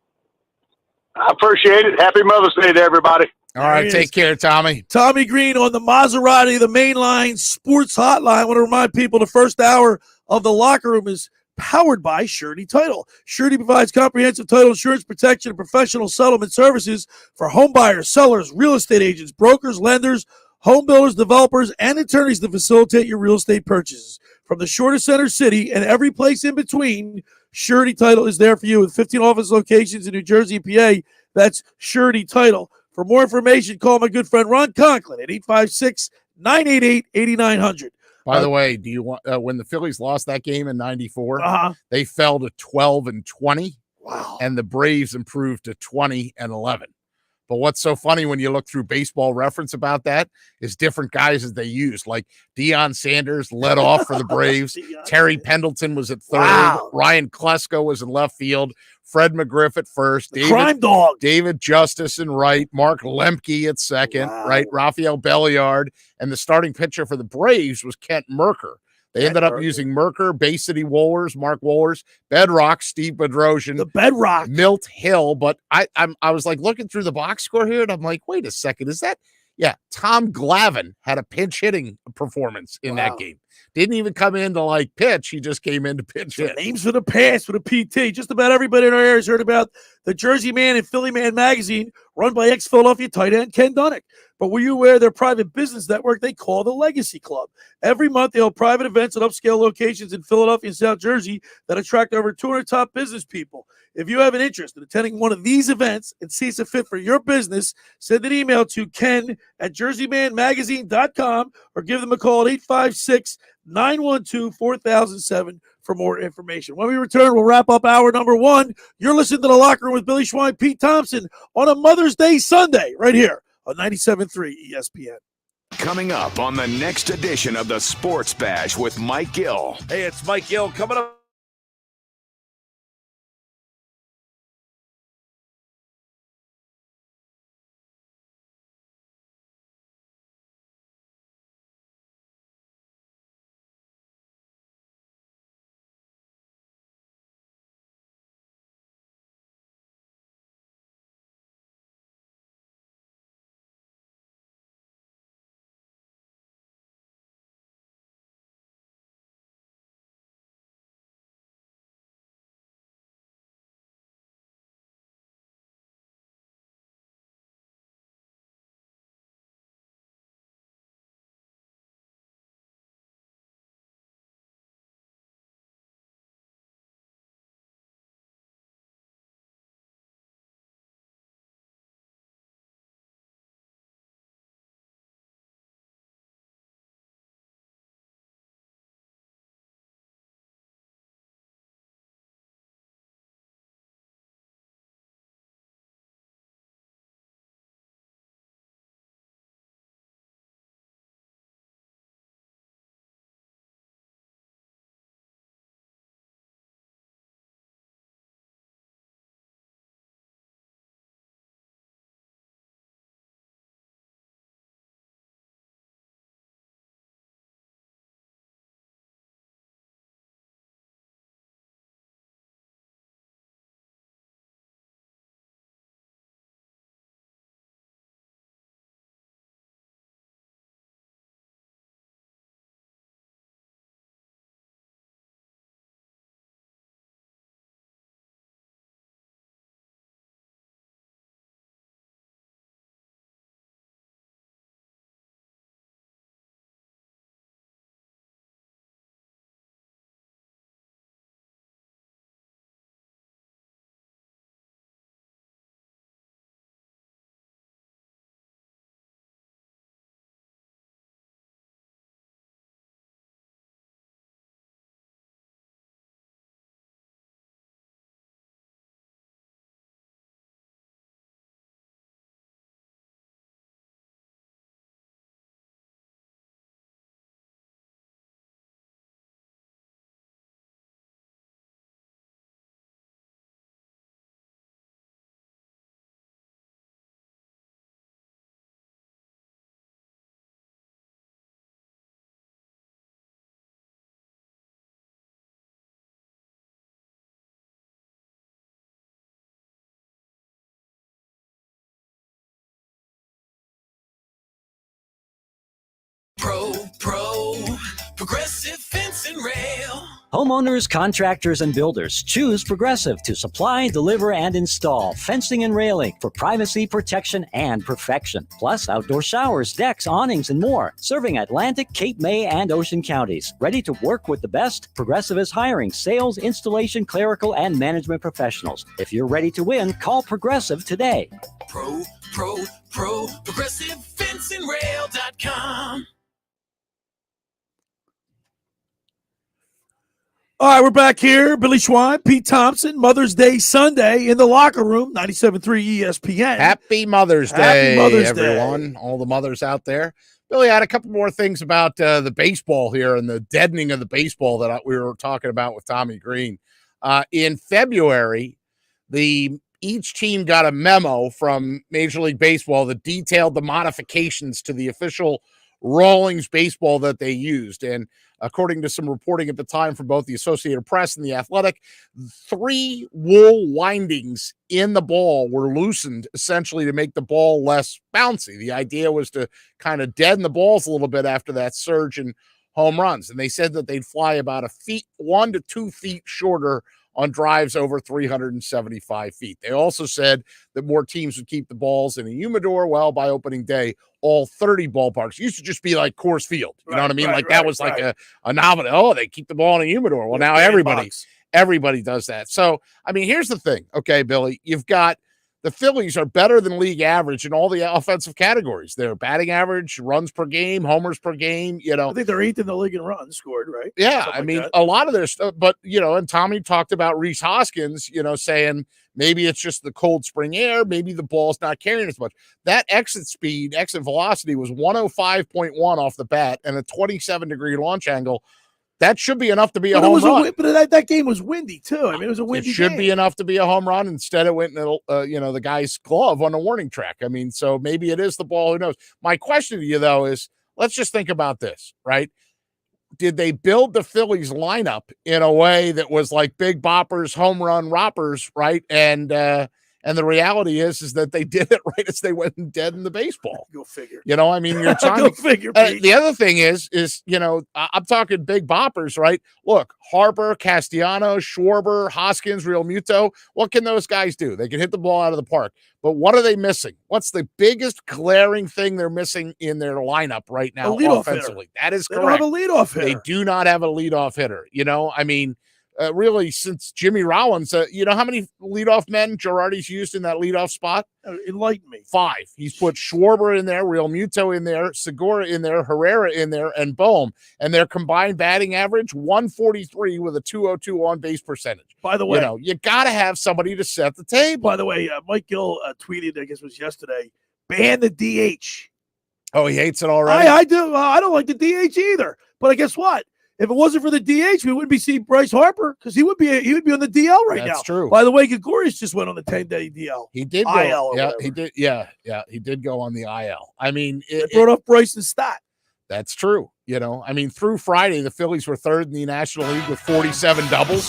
I appreciate it. Happy Mother's Day to everybody. All right, take care, Tommy. Tommy Greene on the Maserati, the Mainline Sports Hotline. I want to remind people the first hour of the Locker Room is powered by Surety Title. Surety provides comprehensive title insurance protection and professional settlement services for home buyers, sellers, real estate agents, brokers, lenders, home builders, developers, and attorneys to facilitate your real estate purchases. From the shortest center city and every place in between, Surety Title is there for you with 15 office locations in New Jersey and PA. That's Surety Title. For more information, call my good friend Ron Conklin at 856-988-8900. By the way, do you want when the Phillies lost that game in '94? They fell to 12-20. Wow! And the Braves improved to 20-11. But what's so funny when you look through Baseball Reference about that is different guys that they used. Like Deion Sanders led off for the Braves. Terry Pendleton was at third. Wow. Ryan Klesko was in left field. Fred McGriff at first. Crime Dog. David Justice in right. Mark Lemke at second. Wow. Right. Rafael Belliard. And the starting pitcher for the Braves was Kent Merker. They ended up using Merker, Bay City Wohlers, Mark Wohlers, Bedrock, Steve Bedrosian, the Bedrock, Milt Hill. But I was like looking through the box score here, and I'm like, wait a second, is that? Yeah, Tom Glavine had a pinch hitting performance in that game. Didn't even come in to like pitch; he just came in to pitch hit. Names for the past for the PT. Just about everybody in our area has heard about the Jersey Man and Philly Man magazine, run by ex-Philadelphia tight end Ken Dunnick. But were you aware of their private business network they call the Legacy Club? Every month, they hold private events at upscale locations in Philadelphia and South Jersey that attract over 200 top business people. If you have an interest in attending one of these events and see it's a fit for your business, send an email to ken@jerseymanmagazine.com or give them a call at 912-4007 for more information. When we return, we'll wrap up hour number 1. You're listening to The Locker Room with Billy Schwein, Pete Thompson on a Mother's Day Sunday right here on 97.3 ESPN. Coming up on the next edition of the Sports Bash with Mike Gill. Hey, it's Mike Gill coming up. Progressive Fence and Rail. Homeowners, contractors, and builders choose Progressive to supply, deliver, and install fencing and railing for privacy, protection, and perfection. Plus outdoor showers, decks, awnings, and more. Serving Atlantic, Cape May, and Ocean counties. Ready to work with the best? Progressive is hiring sales, installation, clerical, and management professionals. If you're ready to win, call Progressive today. ProGressiveFenceandRail.com. All right, we're back here. Billy Schwein, Pete Thompson, Mother's Day Sunday in the locker room, 97.3 ESPN. Happy Mother's Day, Happy Mother's everyone. Day. All the mothers out there. Billy, I had a couple more things about the baseball here and the deadening of the baseball that we were talking about with Tommy Greene. In February, each team got a memo from Major League Baseball that detailed the modifications to the official Rawlings baseball that they used. And according to some reporting at the time from both the Associated Press and the Athletic, 3 wool windings in the ball were loosened essentially to make the ball less bouncy. The idea was to kind of deaden the balls a little bit after that surge in home runs. And they said that they'd fly about 1 to 2 feet shorter on drives over 375 feet. They also said that more teams would keep the balls in a humidor. Well, by opening day, all 30 ballparks used to just be like Coors Field. You know what I mean? That was like a novelty. Oh, they keep the ball in a humidor. Well, now everybody does that. So, I mean, here's the thing. Okay, Billy, you've got the Phillies are better than league average in all the offensive categories. Their batting average, runs per game, homers per game, I think they're 8th in the league in runs scored, right? Yeah, Something I mean, like a lot of their stuff, but, and Tommy talked about Reese Hoskins, saying maybe it's just the cold spring air, maybe the ball's not carrying as much. That exit velocity was 105.1 off the bat and a 27-degree launch angle. That should be enough to be a home run. But that game was windy, too. I mean, it was a windy It should game. be enough to be a home run. Instead, it went in, the guy's glove on the warning track. I mean, so maybe it is the ball. Who knows? My question to you, though, is let's just think about this, right? Did they build the Phillies lineup in a way that was like big boppers, home run roppers, right? And the reality is that they did it right as they went dead in the baseball. Go figure. I mean, you're trying Go figure. the other thing is I'm talking big boppers, right? Look, Harper, Castellanos, Schwarber, Hoskins, Real Muto. What can those guys do? They can hit the ball out of the park. But what are they missing? What's the biggest glaring thing they're missing in their lineup right now offensively? That is correct. They don't have a leadoff hitter. They do not have a leadoff hitter. I mean, really, since Jimmy Rollins, how many leadoff men Girardi's used in that leadoff spot? Enlighten me. 5. He's put Schwarber in there, Real Muto in there, Segura in there, Herrera in there, and Bohm. And their combined batting average, 143 with a 202 on-base percentage. By the way, you got to have somebody to set the table. By the way, Mike Gill tweeted, I guess it was yesterday, ban the DH. Oh, he hates it already? I do. I don't like the DH either. But guess what? If it wasn't for the DH, we wouldn't be seeing Bryce Harper because he would be on the DL right now. That's true. By the way, Gregorius just went on the 10-day DL. He did go, IL. Yeah, he did. Yeah, he did go on the IL. I mean, it brought up Bryce's stat. That's true. I mean, through Friday, the Phillies were 3rd in the National League with 47 doubles.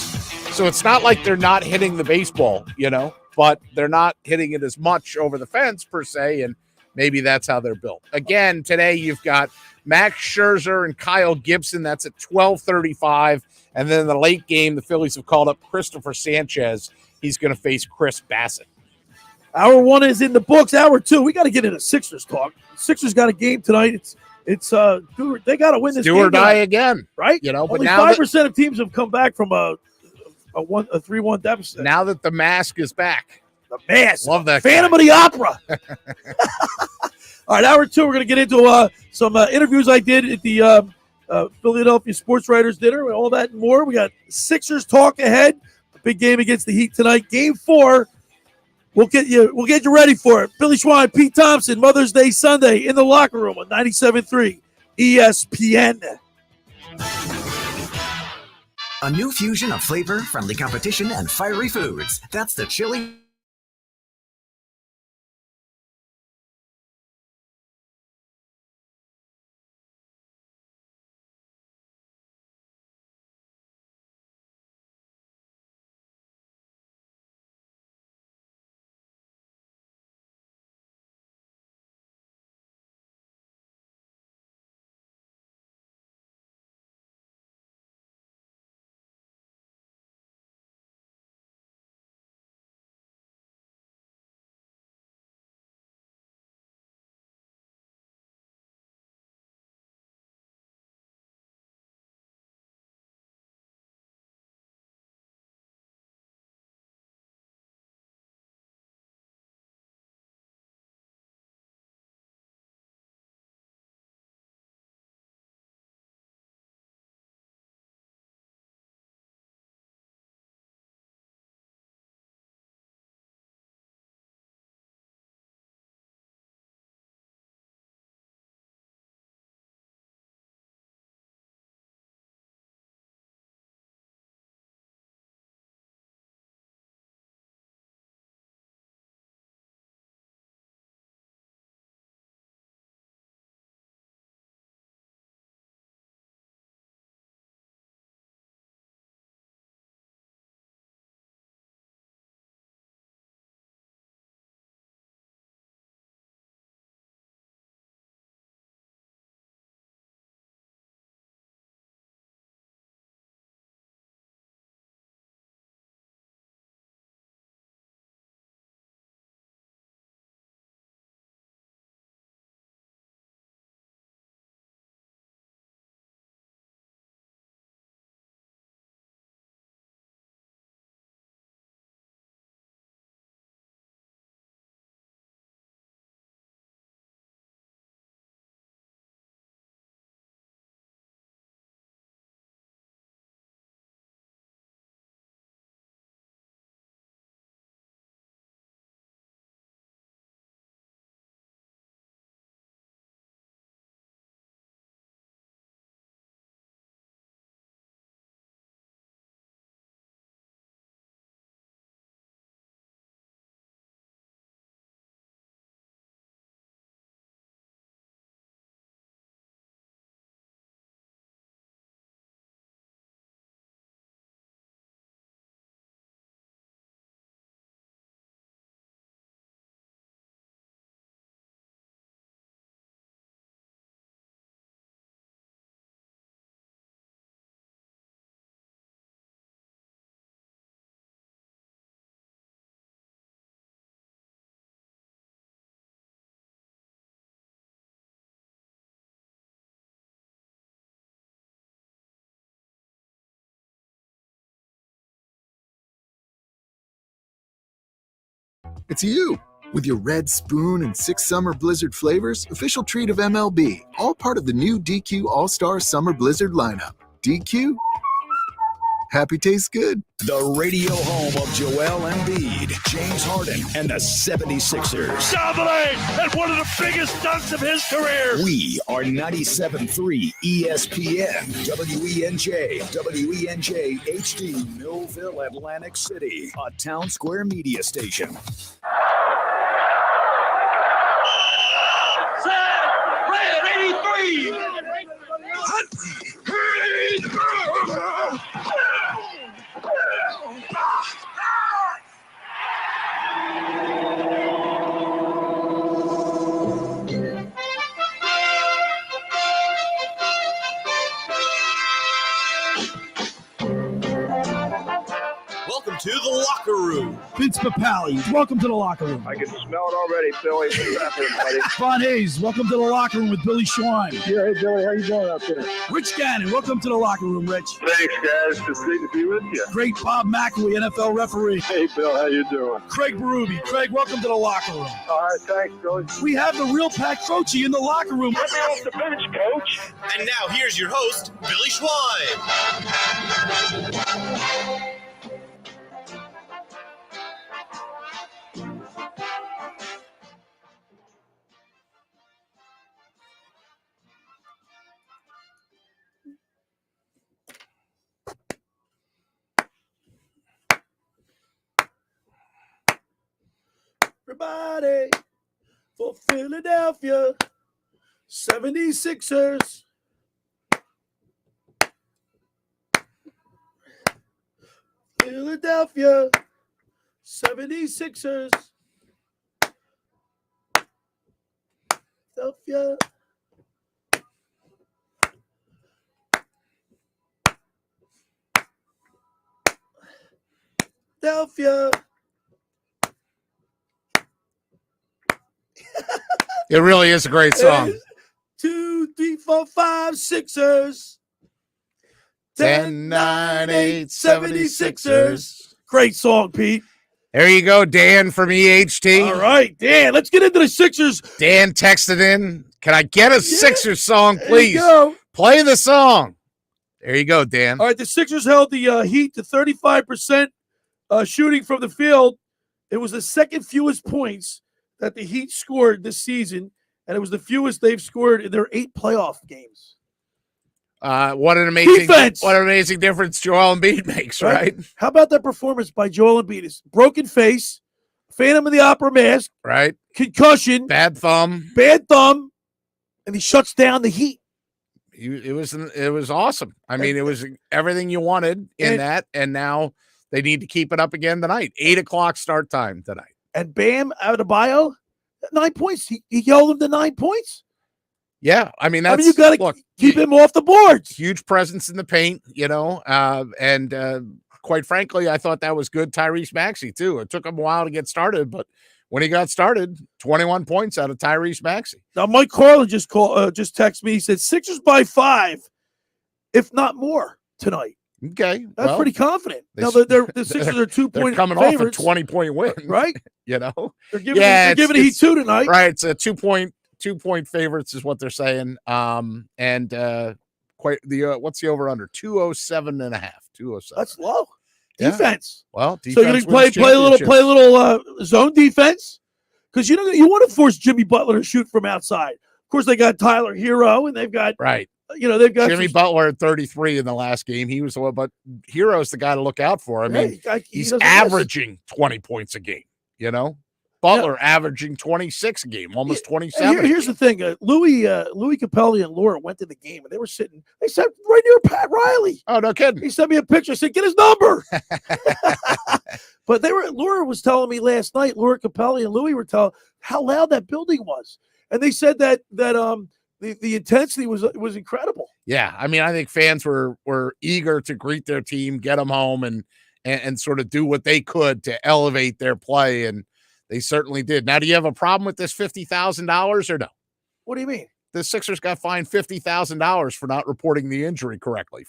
So it's not like they're not hitting the baseball, but they're not hitting it as much over the fence per se, and maybe that's how they're built. Again, today you've got Max Scherzer and Kyle Gibson. That's at 12:35. And then in the late game, the Phillies have called up Christopher Sanchez. He's going to face Chris Bassett. Hour 1 is in the books. Hour 2, we got to get into Sixers talk. Sixers got a game tonight. It's they got to win this game. Do or die again, right? But only now 5% of teams have come back from a 3-1 deficit. Now that the mask is back, the mask, love that Phantom guy. of the Opera. All right, hour 2, we're going to get into some interviews I did at the Philadelphia Sports Writers Dinner, all that and more. We got Sixers talk ahead. A big game against the Heat tonight. Game 4. We'll get you ready for it. Billy Schwein, Pete Thompson, Mother's Day Sunday in the locker room on 97.3 ESPN. A new fusion of flavor, friendly competition, and fiery foods. That's the chili It's you. With your red spoon and 6 summer blizzard flavors, official treat of MLB, all part of the new DQ All-Star Summer Blizzard lineup. DQ? Happy tastes good. The radio home of Joel Embiid, James Harden, and the 76ers. Dominate at one of the biggest dunks of his career. We are 97.3 ESPN, WENJ, WENJ HD, Millville, Atlantic City, a Town Square media station. Red 83. Welcome to the locker room. Vince Papali, welcome to the locker room. I can smell it already, Billy. What's happening, buddy? Von Hayes, welcome to the locker room with Billy Schwein. Yeah, hey, Billy, how you doing out there? Rich Gannon, welcome to the locker room, Rich. Thanks, guys. It's great to be with you. Great Bob McElwee, NFL referee. Hey, Bill, how you doing? Craig Berube. Craig, welcome to the locker room. All right, thanks, Billy. We have the real Pat Croce in the locker room. Let me off the bench, Coach. And now here's your host, Billy Schwein. Everybody for Philadelphia 76ers. Philadelphia 76ers. Philadelphia. Philadelphia. It really is a great song. 2, 3, 4, 5, Sixers. 10, 9, 8, 76ers. Great song, Pete. There you go, Dan from EHT. All right, Dan, let's get into the Sixers. Dan texted in. Can I get a Sixers song, please? There you go. Play the song. There you go, Dan. All right, the Sixers held the Heat to 35% shooting from the field. It was the second fewest points that the Heat scored this season, and it was the fewest they've scored in their 8 playoff games. What an amazing defense. What an amazing difference Joel Embiid makes, right? How about that performance by Joel Embiid? His broken face, Phantom of the Opera mask, Right. concussion, Bad thumb. and he shuts down the Heat. It was awesome. I mean, it was everything you wanted in that, and now they need to keep it up again tonight. 8:00 start time tonight. And Bam Adebayo, 9 points. He held him to 9 points. Yeah, I mean, that's you got to keep him off the boards. Huge presence in the paint, and quite frankly, I thought that was good. Tyrese Maxey too. It took him a while to get started, but when he got started, 21 points out of Tyrese Maxey. Now, Mike Carlin just texted me. He said Sixers by 5, if not more, tonight. Okay, That's pretty confident. Now the Sixers are 2 They're point coming favorites. off a 20-point win, right? They're giving the Heat 2 tonight, right? It's a 2-point favorites is what they're saying. And quite the what's the over under 207.5. 207. That's low. Yeah. Defense. Well, so you're gonna play a little zone defense because you want to force Jimmy Butler to shoot from outside. Of course, they got Tyler Hero and they've got they've got Jimmy Butler at 33 in the last game. He was the one, but Hero's the guy to look out for. I mean, he's averaging 20 points a game. Butler averaging 26 a game, almost 27. Here's the thing: Louis Capelli and Laura went to the game, and they sat right near Pat Riley. Oh, no kidding! He sent me a picture. Said, "Get his number." But Laura was telling me last night. Laura Capelli and Louis were telling how loud that building was, and they said that the intensity was incredible. Yeah, I mean, I think fans were eager to greet their team, get them home, and sort of do what they could to elevate their play, and they certainly did. Now, do you have a problem with this $50,000 or no? What do you mean? The Sixers got fined $50,000 for not reporting the injury correctly.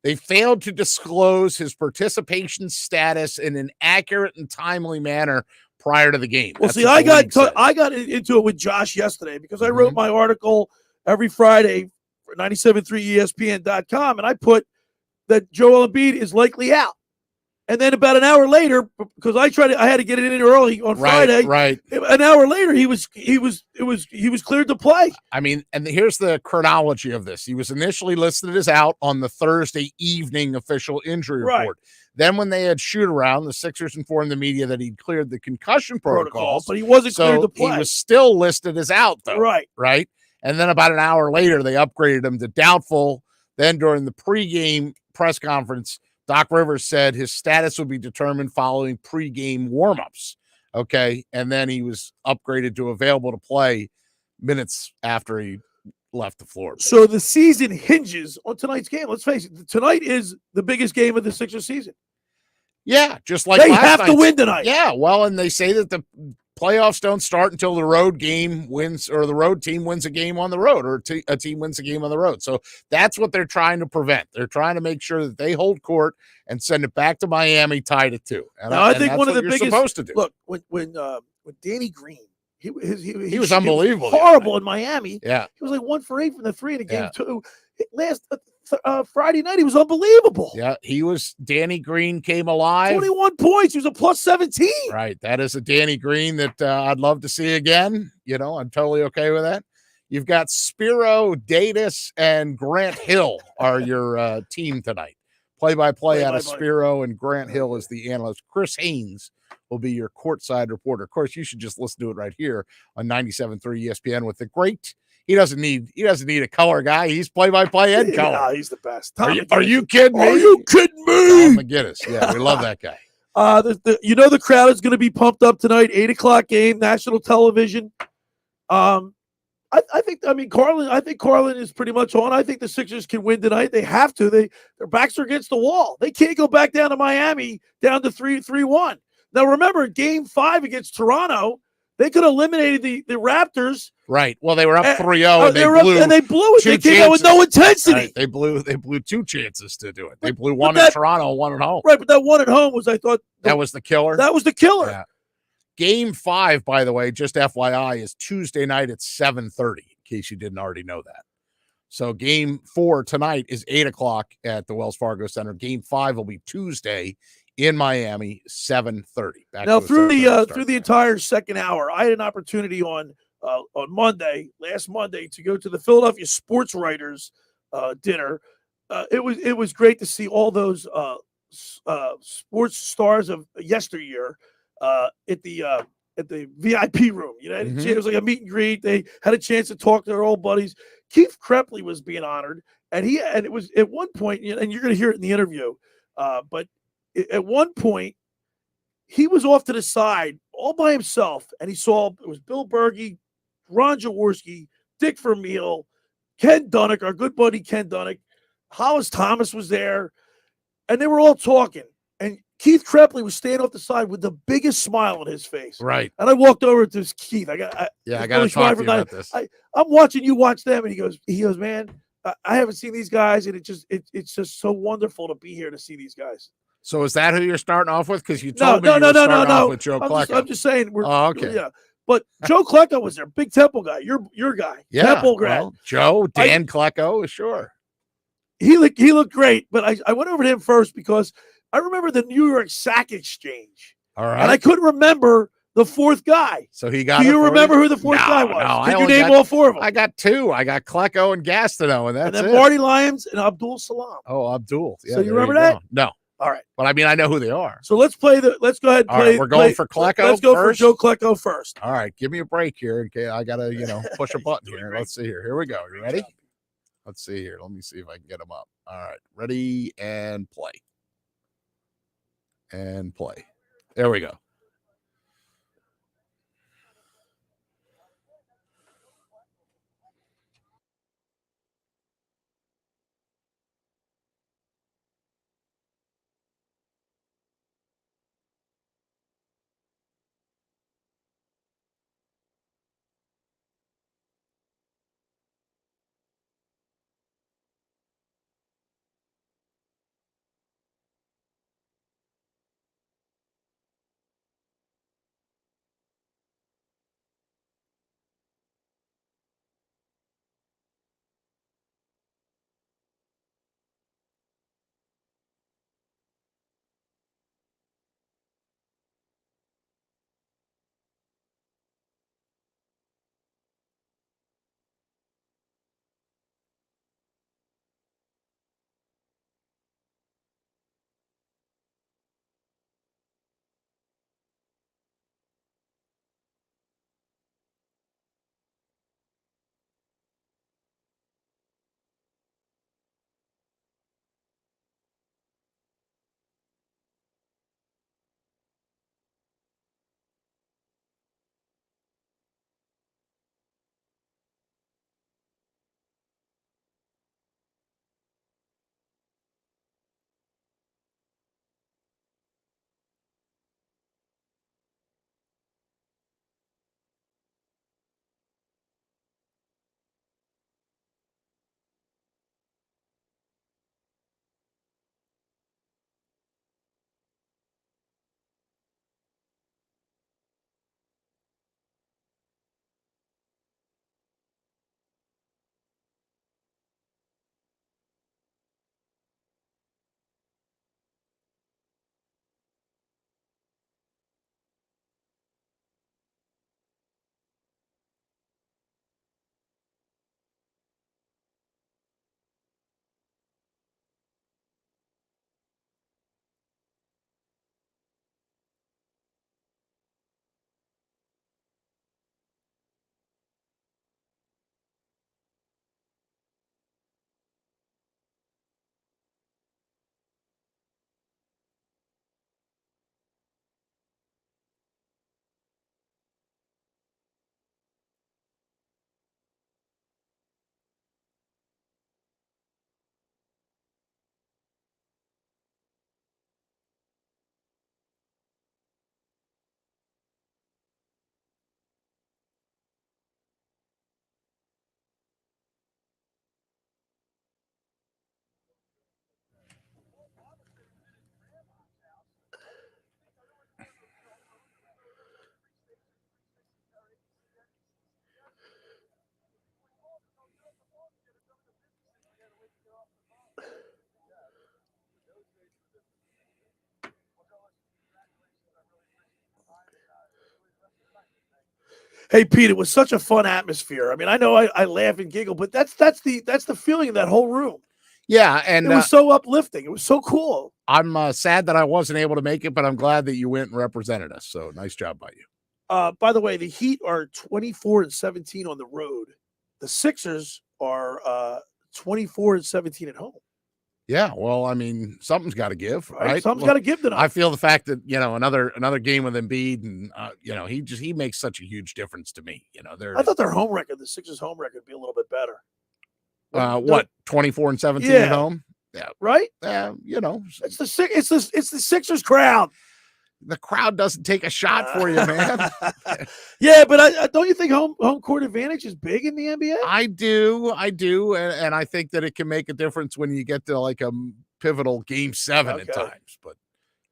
They failed to disclose his participation status in an accurate and timely manner prior to the game. Well, That's see, what the league says. I got into it with Josh yesterday because I Mm-hmm. wrote my article every Friday for 97.3ESPN.com, and I put that Joel Embiid is likely out. And then about an hour later, because I had to get it in early on Friday. Right. An hour later, he was cleared to play. I mean, and here's the chronology of this. He was initially listed as out on the Thursday evening official injury report. Then when they had shoot around, the Sixers informed the media that he'd cleared the concussion protocols, but he wasn't cleared to play. He was still listed as out, though. Right. And then about an hour later, they upgraded him to doubtful. Then during the pregame press conference, Doc Rivers said his status would be determined following pregame warmups. Okay. And then he was upgraded to available to play minutes after he left the floor. So the season hinges on tonight's game. Let's face it. Tonight is the biggest game of the Sixers season. Yeah. Just like they last have to night's. win tonight. Yeah. Well, and they say that the playoffs don't start until the road game wins, or the road team wins a game on the road, or a team wins a game on the road. So that's what they're trying to prevent. They're trying to make sure that they hold court and send it back to Miami, tied at 2. And I think one of the biggest supposed to do. Look, when Danny Green, he was unbelievable. He was horrible in Miami. Yeah, he was like 1 for 8 from the 3 in the game 2. Last Friday night, he was unbelievable. Yeah, he was. Danny Green came alive. 21 points. He was a plus 17. Right. That is a Danny Green that I'd love to see again. You know, I'm totally okay with that. You've got Spiro, Datus, and Grant Hill are your team tonight. Play-by-play out of Spiro, and Grant Hill is the analyst. Chris Haynes will be your courtside reporter. Of course, you should just listen to it right here on 97.3 ESPN with the great. He doesn't need a color guy. He's play-by-play and color. Yeah, he's the best. Are you kidding me? Are you kidding me? Tom McGinnis. Yeah, we love that guy. The crowd is going to be pumped up tonight. 8:00 game, national television. I think Carlin is pretty much on. I think the Sixers can win tonight. They have to. Their backs are against the wall. They can't go back down to Miami, down to 3-1. Now remember, Game 5 against Toronto, they could have eliminated the Raptors. Right. Well, they were up 3-0 and they blew it. They came out with no intensity. Right. They blew 2 chances to do it. They blew one at Toronto, one at home. Right, but that one at home was, I thought, that was the killer. That was the killer. Yeah. Game 5, by the way, just FYI, is Tuesday night at 7:30, in case you didn't already know that. So Game 4 tonight is 8:00 at the Wells Fargo Center. Game 5 will be Tuesday in Miami, 7:30. Now through the entire second hour, I had an opportunity on last Monday, to go to the Philadelphia Sports Writers dinner. It was great to see all those sports stars of yesteryear at the VIP room. You know, It was like a meet and greet. They had a chance to talk to their old buddies. Keith Krepley was being honored, and it was at one point, and you're going to hear it in the interview, but at one point, he was off to the side all by himself, and he saw it was Bill Berge, Ron Jaworski, Dick Vermeil, Ken Dunnick, our good buddy Ken Dunnick, Hollis Thomas was there, and they were all talking. And Keith Krepley was standing off the side with the biggest smile on his face. Right. And I walked over to Keith. I got to talk to you about this. I'm watching you watch them, and he goes, man, I haven't seen these guys, and it's just so wonderful to be here to see these guys. So is that who you're starting off with? Because you told me you were starting off with Joe Klecko. I'm just saying. Okay. Yeah. But Joe Klecko was there, big Temple guy. Your guy. Yeah. Temple grad. Well, Joe, Dan Klecko, sure. He looked great, but I went over to him first because I remember the New York Sack Exchange. All right. And I couldn't remember the fourth guy. So he got. Do you remember who the fourth guy was? No, Can you name all 4 of them? I got 2. I got Klecko and Gastineau, and that's and then it. Marty Lyons and Abdul Salam. Oh, Abdul. Yeah, So you remember that? No. All right. But I mean, I know who they are. So let's go ahead and play. All right, we're going for Klecko. Let's go first? for Joe Klecko first. All right, give me a break here. Okay, I gotta, push a button here. Let's see here. Here we go. You ready? Let's see here. Let me see if I can get them up. All right, ready and play. And play. There we go. Hey, Pete, it was such a fun atmosphere. I mean, I know I laugh and giggle, but that's the feeling of that whole room. Yeah, and It was so uplifting. It was so cool. I'm sad that I wasn't able to make it, but I'm glad that you went and represented us. So nice job by you. By the way, the Heat are 24-17 on the road. The Sixers are 24-17 at home. Yeah, well, I mean, something's got to give, right? Something's Look, got to give tonight. I feel the fact that another game with Embiid, and he makes such a huge difference to me. I thought their home record, the Sixers' home record, would be a little bit better. What 24-17 at home? Yeah, right. It's the Sixers crowd. The crowd doesn't take a shot for you, man. Yeah, but I don't you think home court advantage is big in the NBA? I do, and I think that it can make a difference when you get to like a pivotal game 7 at times. But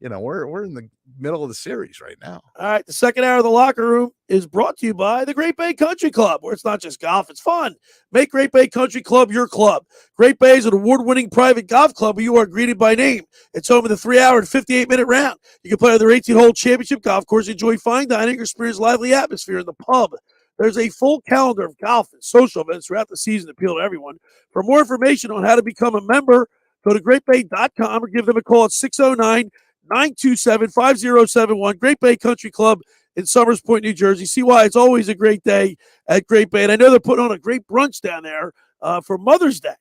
we're in the middle of the series right now. All right, the second hour of the locker room is brought to you by the Great Bay Country Club, where it's not just golf, it's fun. Make Great Bay Country Club your club. Great Bay is an award-winning private golf club where you are greeted by name. It's home of the 3-hour and 58-minute round. You can play on their 18-hole championship golf course, enjoy fine dining, or experience lively atmosphere in the pub. There's a full calendar of golf and social events throughout the season to appeal to everyone. For more information on how to become a member, go to greatbay.com or give them a call at 609-927-5071. Great Bay Country Club in Summers Point, New Jersey. See why it's always a great day at Great Bay. And I know they're putting on a great brunch down there for Mother's Day.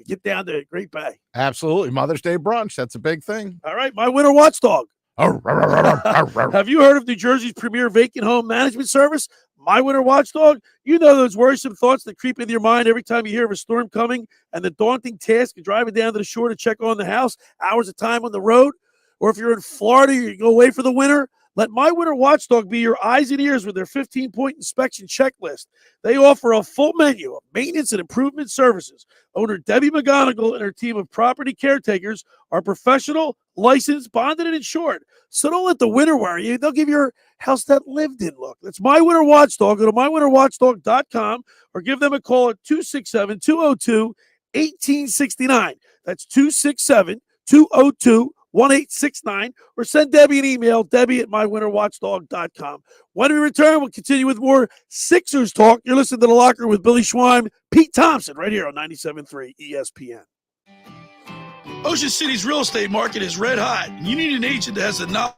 Get down to Great Bay. Absolutely. Mother's Day brunch. That's a big thing. All right. My winter watchdog. Have you heard of New Jersey's premier vacant home management service, My Winter Watchdog? You know those worrisome thoughts that creep into your mind every time you hear of a storm coming and the daunting task of driving down to the shore to check on the house, hours of time on the road. Or if you're in Florida, you go away for the winter, let My Winter Watchdog be your eyes and ears with their 15-point inspection checklist. They offer a full menu of maintenance and improvement services. Owner Debbie McGonigal and her team of property caretakers are professional, licensed, bonded, and insured. So don't let the winter worry you. They'll give your house that lived-in look. That's My Winter Watchdog. Go to mywinterwatchdog.com or give them a call at 267-202-1869. That's 267-202-1869. 1869, or send Debbie an email, debbie@mywinterwatchdog.com. When we return, we'll continue with more Sixers talk. You're listening to The Locker Room with Billy Schweim, Pete Thompson, right here on 97.3 ESPN. Ocean City's real estate market is red hot, and you need an agent that has the knowledge.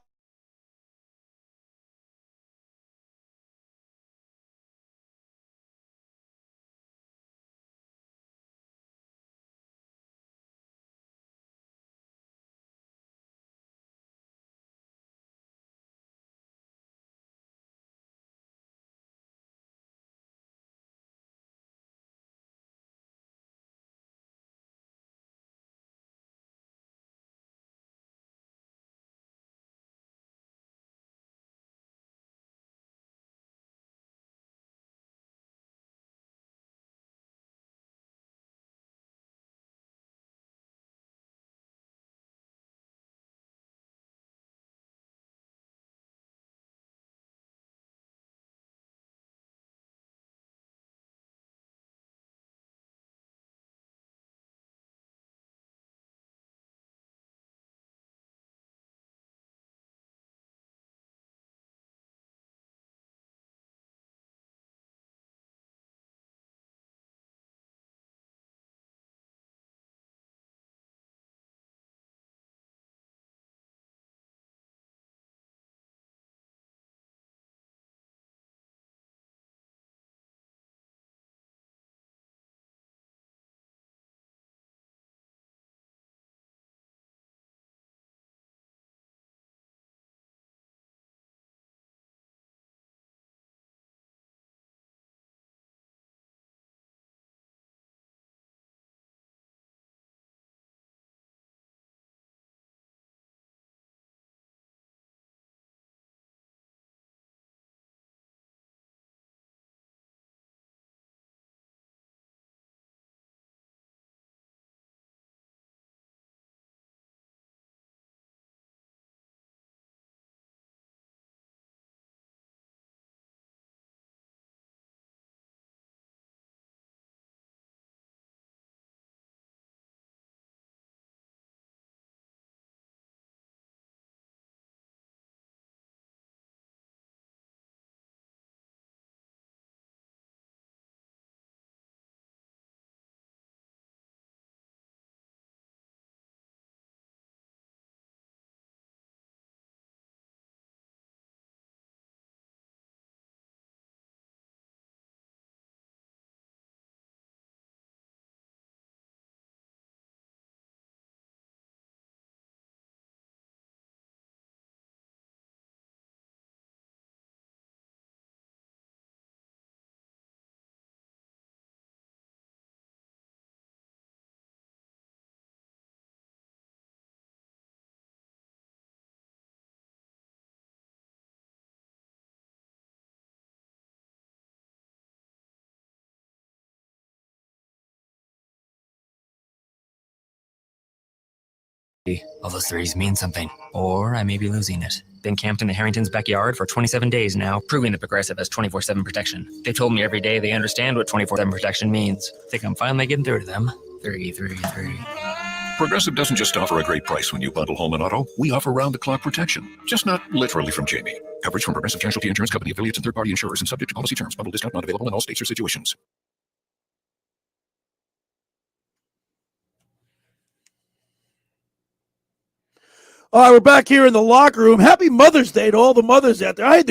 All those threes mean something, or I may be losing it. Been camped in the Harrington's backyard for 27 days now, proving that Progressive has 24/7 protection. They've told me every day they understand what 24/7 protection means. Think I'm finally getting through to them. 3. Progressive doesn't just offer a great price when you bundle home and auto. We offer round-the-clock protection, just not literally from Jamie. Coverage from Progressive Casualty Insurance Company affiliates and third-party insurers and subject to policy terms. Bundle discount not available in all states or situations. All right, we're back here in the locker room. Happy Mother's Day to all the mothers out there.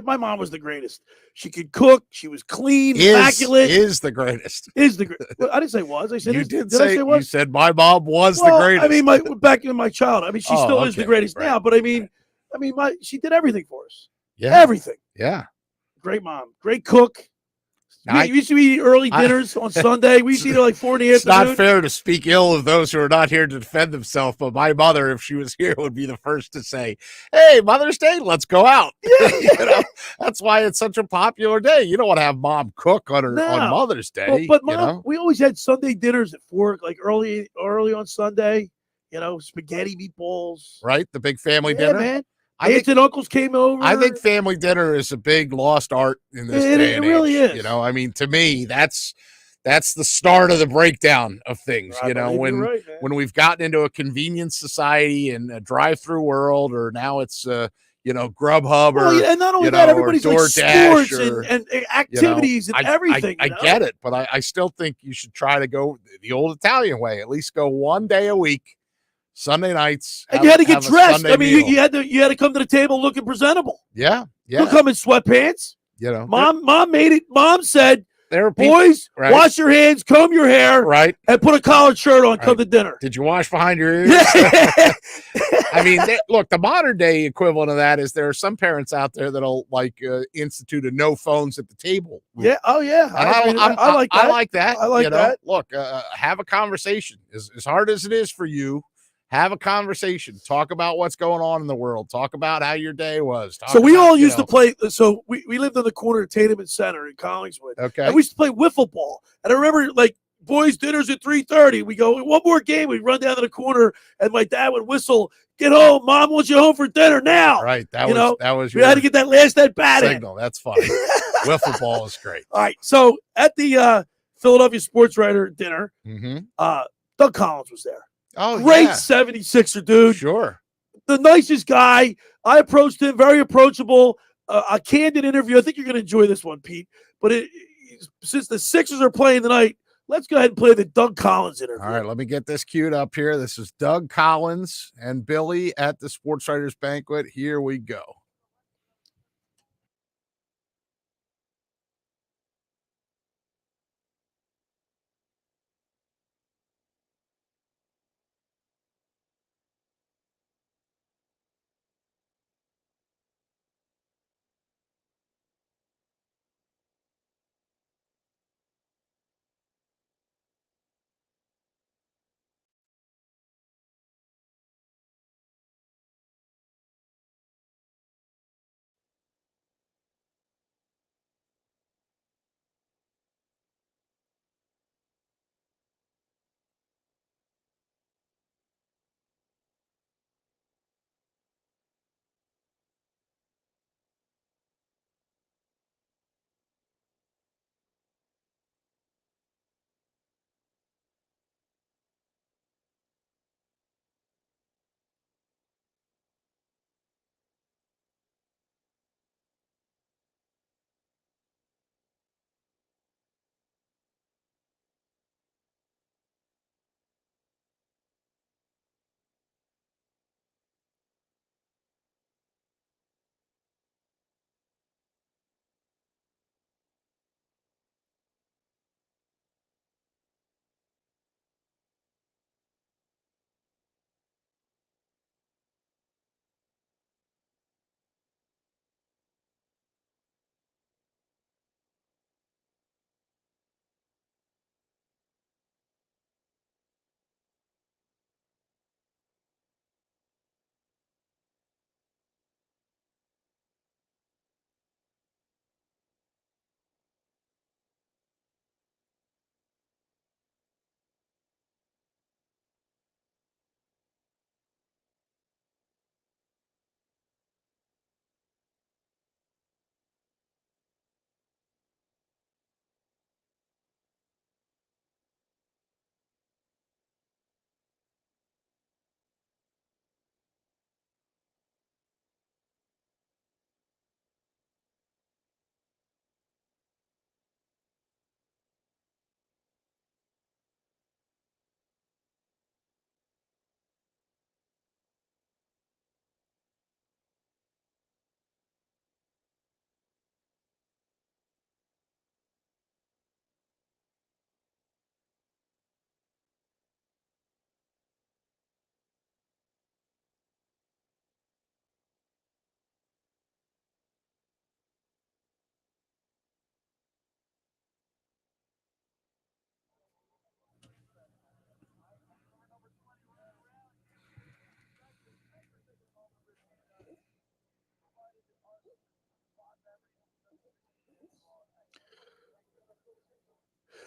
My mom was the greatest. She could cook. She was clean, immaculate. Is the greatest. Is the greatest. Well, I didn't say was. I said you did say, I say was? You said my mom was the greatest. I mean, back in my childhood. I mean, she still is the greatest now. But she did everything for us. Yeah, everything. Yeah, great mom, great cook. We used to eat early dinners on Sunday. We used to eat like 4 in the It's afternoon. not fair to speak ill of those who are not here to defend themselves, but my mother, if she was here, would be the first to say, "Hey, Mother's Day, let's go out." That's why it's such a popular day. You don't want to have mom cook on Mother's Day. But mom, we always had Sunday dinners at 4, like early on Sunday. Spaghetti meatballs. Right, the big family dinner. Man. Aunts and uncles came over. I think family dinner is a big lost art in this day and age. It really is. I mean, to me, that's the start of the breakdown of things. When we've gotten into a convenience society and a drive-through world, or now it's Grubhub or and not only that, everybody's like DoorDash sports and activities and everything. I get it, but I still think you should try to go the old Italian way. At least go one day a week. Sunday nights, and you had to get dressed. I mean, you had to come to the table looking presentable. Yeah. Don't come in sweatpants. Mom made it. Mom said, "There are boys, wash your hands, comb your hair, and put a collared shirt on. Come to dinner." Did you wash behind your ears? I mean, look, the modern day equivalent of that is there are some parents out there that'll institute a no phones at the table. Yeah. Oh yeah. I like that. I like that. I like that. Look, have a conversation. As hard as it is for you. Have a conversation. Talk about what's going on in the world. Talk about how your day was. So we all used to play. So we lived on the corner of Tatum Center in Collingswood. Okay. And we used to play wiffle ball. And I remember boys' dinners at 3:30. We go, one more game. We'd run down to the corner, and my dad would whistle, "Get home. Mom wants you home for dinner now." Right. That was we had to get that last at bat signal. That's funny. Wiffle ball is great. All right. So at the Philadelphia Sports Writer dinner, Doug Collins was there. Oh, great yeah. 76er, dude. Sure. The nicest guy. I approached him, very approachable. A candid interview. I think you're going to enjoy this one, Pete. But since the Sixers are playing tonight, let's go ahead and play the Doug Collins interview. All right, let me get this queued up here. This is Doug Collins and Billy at the Sports Writers Banquet. Here we go.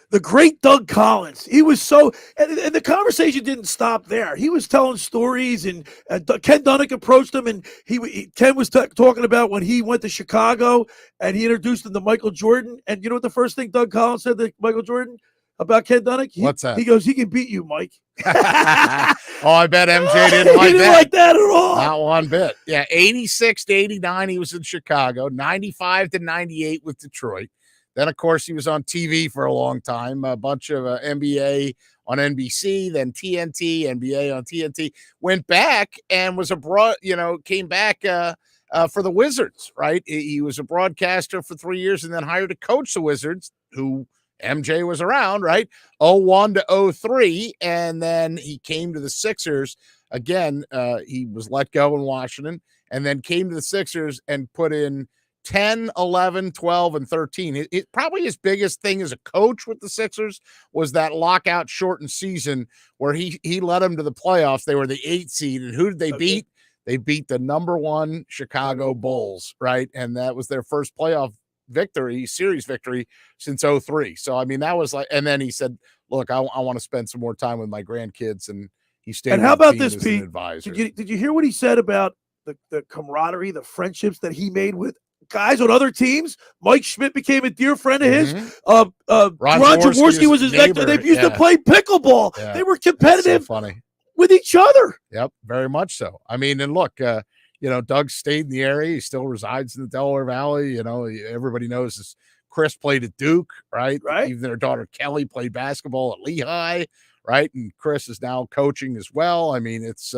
The great Doug Collins. He was so, and the conversation didn't stop there. He was telling stories, and Ken Dunnick approached him, and Ken was talking about when he went to Chicago, and he introduced him to Michael Jordan. And you know what the first thing Doug Collins said to Michael Jordan about Ken Dunnick? What's that? He goes, he can beat you, Mike. Oh, I bet MJ didn't like that. He didn't like that at all. Not one bit. Yeah, 86 to 89, he was in Chicago. 95 to 98 with Detroit. Then, of course, he was on TV for a long time, a bunch of NBA on NBC, then TNT, NBA on TNT. Went back and was came back for the Wizards, right? He was a broadcaster for 3 years and then hired to coach the Wizards, who MJ was around, right? 01 to 03, and then he came to the Sixers. Again, he was let go in Washington and then came to the Sixers and put in 10, 11, 12, and 13. Probably his biggest thing as a coach with the Sixers was that lockout shortened season where he led them to the playoffs. They were the 8th seed, and who did they beat? They beat the number 1 Chicago Bulls, right? And that was their first playoff series victory since 03. So, I mean, that was like, and then he said, look, I want to spend some more time with my grandkids, and he stayed. And how about this, as Pete? an advisor. Did you hear what he said about the camaraderie, the friendships that he made with guys on other teams? Mike Schmidt became a dear friend of his. Ron Jaworski was his neighbor. They used to play pickleball. Yeah. They were competitive So funny. with each other. Yep, very much so. I mean, and look, Doug stayed in the area. He still resides in the Delaware Valley. Everybody knows Chris played at Duke, right? Even their daughter Kelly played basketball at Lehigh, right? And Chris is now coaching as well. I mean, it's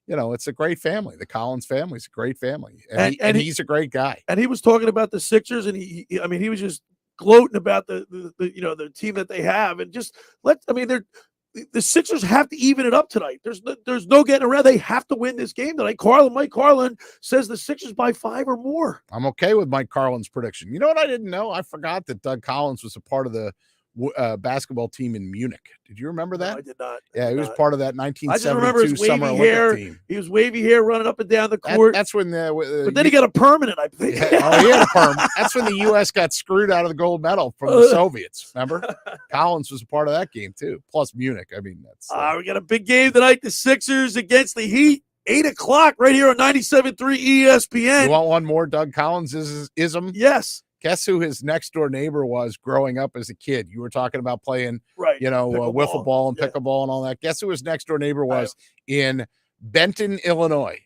it's a great family. The Collins family is a great family, and he's a great guy. And he was talking about the Sixers, and he was just gloating about the team that they have, and the Sixers have to even it up tonight. There's no getting around. They have to win this game tonight. Mike Carlin says the Sixers by 5 or more. I'm okay with Mike Carlin's prediction. You know what I didn't know? I forgot that Doug Collins was a part of the basketball team in Munich. Did you remember that? No, I did not. Yeah, he was part of that 1972 I just remember his Summer wavy Olympic hair. team. He was wavy hair running up and down the court. That's when but then he got a permanent, I think. He had a perm. That's when the U.S. got screwed out of the gold medal from the Soviets. Remember? Collins was a part of that game too. Plus Munich. I mean, that's. We got a big game tonight. The Sixers against the Heat. 8:00 right here on 97.3 ESPN. You want one more Doug Collins ism? Yes. Guess who his next door neighbor was growing up as a kid? You were talking about playing, wiffle ball and pickleball and all that. Guess who his next door neighbor was in Benton, Illinois?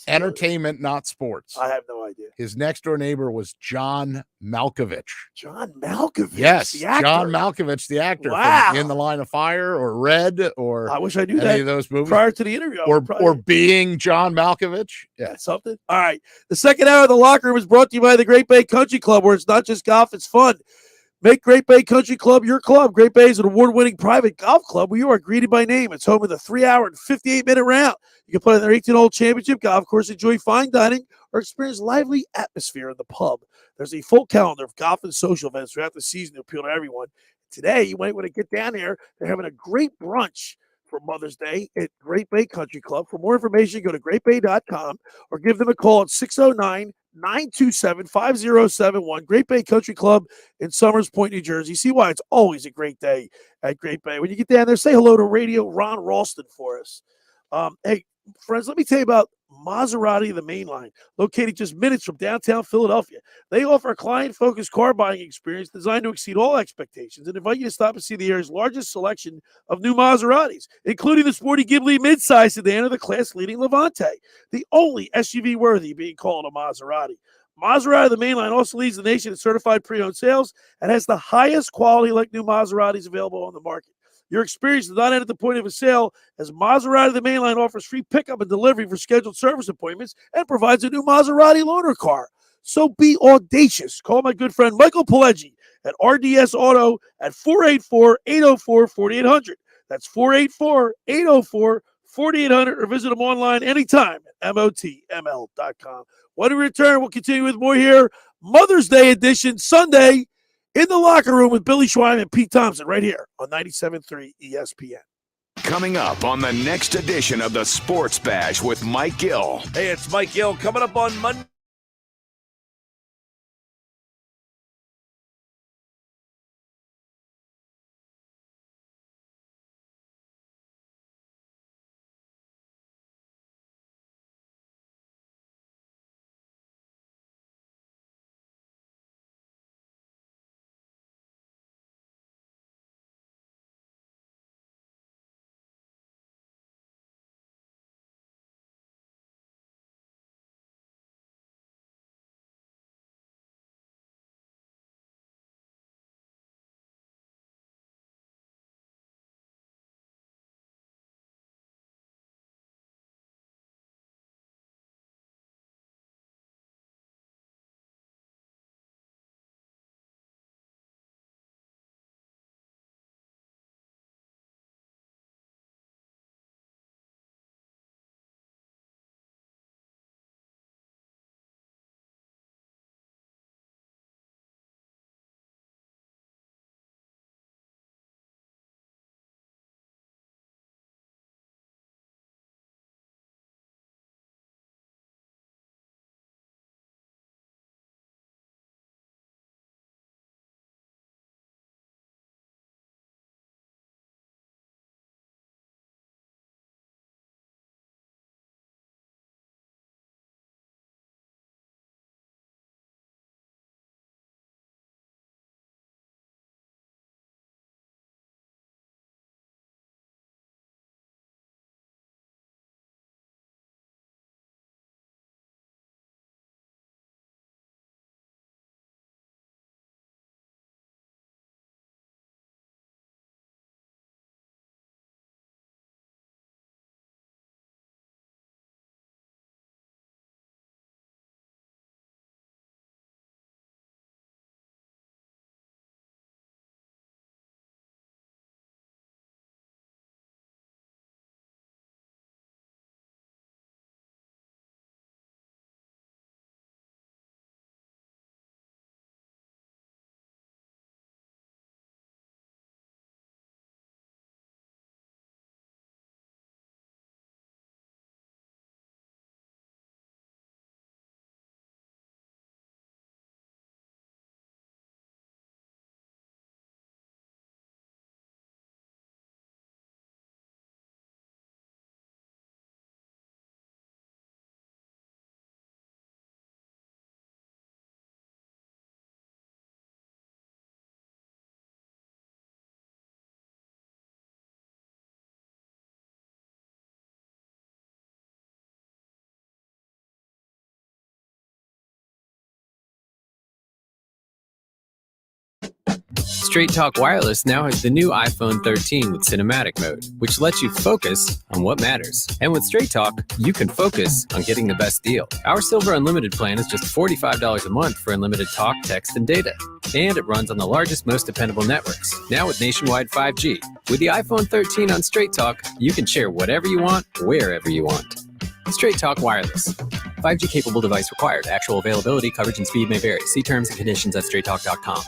Entertainment, not sports. I have no idea. His next door neighbor was John Malkovich. John Malkovich? Yes, the actor. John Malkovich, the actor Wow. from In the Line of Fire or Red or I wish I knew any that of those movies prior to the interview. or Being John Malkovich. Yeah. That's something. All right. The second hour of the locker room is brought to you by the Great Bay Country Club, where it's not just golf, it's fun. Make Great Bay Country Club your club. Great Bay is an award-winning private golf club where you are greeted by name. It's home of the 3-hour and 58-minute round. You can play on their 18-hole championship golf course, enjoy fine dining, or experience lively atmosphere in the pub. There's a full calendar of golf and social events throughout the season to appeal to everyone. Today, you might want to get down there. They're having a great brunch for Mother's Day at Great Bay Country Club. For more information, go to greatbay.com or give them a call at 609-927-5071. Great Bay Country Club in Summers Point, New Jersey. See why it's always a great day at Great Bay. When you get down there, say hello to Radio Ron Ralston for us. Hey, friends, let me tell you about Maserati, the main line, located just minutes from downtown Philadelphia. They offer a client-focused car buying experience designed to exceed all expectations and invite you to stop and see the area's largest selection of new Maseratis, including the sporty Ghibli midsize sedan or the class-leading Levante, the only SUV worthy being called a Maserati. Maserati, the main line, also leads the nation in certified pre-owned sales and has the highest quality like new Maseratis available on the market. Your experience does not end at the point of a sale, as Maserati, the main line, offers free pickup and delivery for scheduled service appointments and provides a new Maserati loaner car. So be audacious. Call my good friend Michael Pileggi at RDS Auto at 484-804-4800. That's 484-804-4800, or visit them online anytime at motml.com. When we return, we'll continue with more here. Mother's Day edition, Sunday, in the locker room with Billy Schwein and Pete Thompson right here on 97.3 ESPN. Coming up on the next edition of the Sports Bash with Mike Gill. Hey, it's Mike Gill coming up on Monday. Straight Talk Wireless now has the new iPhone 13 with cinematic mode, which lets you focus on what matters. And with Straight Talk, you can focus on getting the best deal. Our Silver Unlimited plan is just $45 a month for unlimited talk, text, and data. And it runs on the largest, most dependable networks, now with nationwide 5G. With the iPhone 13 on Straight Talk, you can share whatever you want, wherever you want. Straight Talk Wireless. 5G capable device required. Actual availability, coverage, and speed may vary. See terms and conditions at straighttalk.com.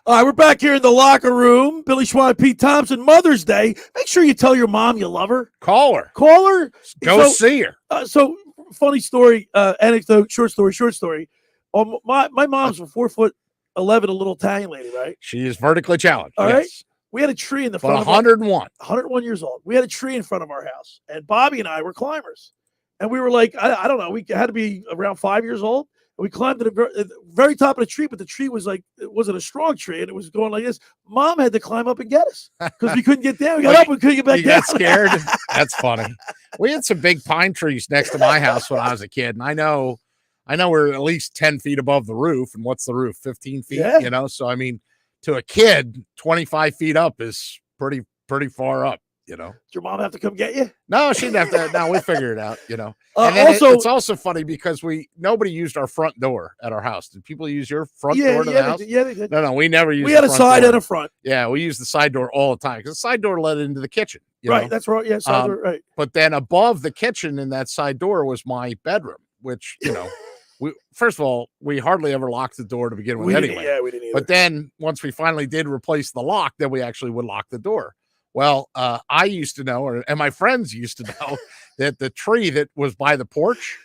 All right, we're back here in the locker room. Billy Schwein, Pete Thompson, Mother's Day. Make sure you tell your mom you love her. Call her. Call her. Go see her. So, funny story, anecdote, short story. My mom's a 4'11", a little Italian lady, right? She is vertically challenged. All yes. right. We had a tree in the front But of 101. 101 years old. We had a tree in front of our house, and Bobby and I were climbers. And we were like, I don't know, we had to be around 5 years old. And we climbed to the very top of the tree, but the tree was like, it wasn't a strong tree, and it was going like this. Mom had to climb up and get us because we couldn't get down. We got up and couldn't get back down. You got scared? That's funny. We had some big pine trees next to my house when I was a kid, and I know we're at least 10 feet above the roof. And what's the roof? 15 feet, Yeah. So, I mean, to a kid, 25 feet up is pretty far up, Did your mom have to come get you? No, she didn't have to. No, we figured it out, And then it's also funny because nobody used our front door at our house. Did people use your front door to the house? Yeah, they did. No, we never used. We had a side and a front. Yeah, we used the side door all the time because the side door led into the kitchen. Right, that's right. Yeah, side door, right. But then above the kitchen in that side door was my bedroom, which first of all, we hardly ever locked the door to begin with anyway. Yeah, we didn't either. But then once we finally did replace the lock, then we actually would lock the door. Well, I used to know, and my friends used to know, that the tree that was by the porch,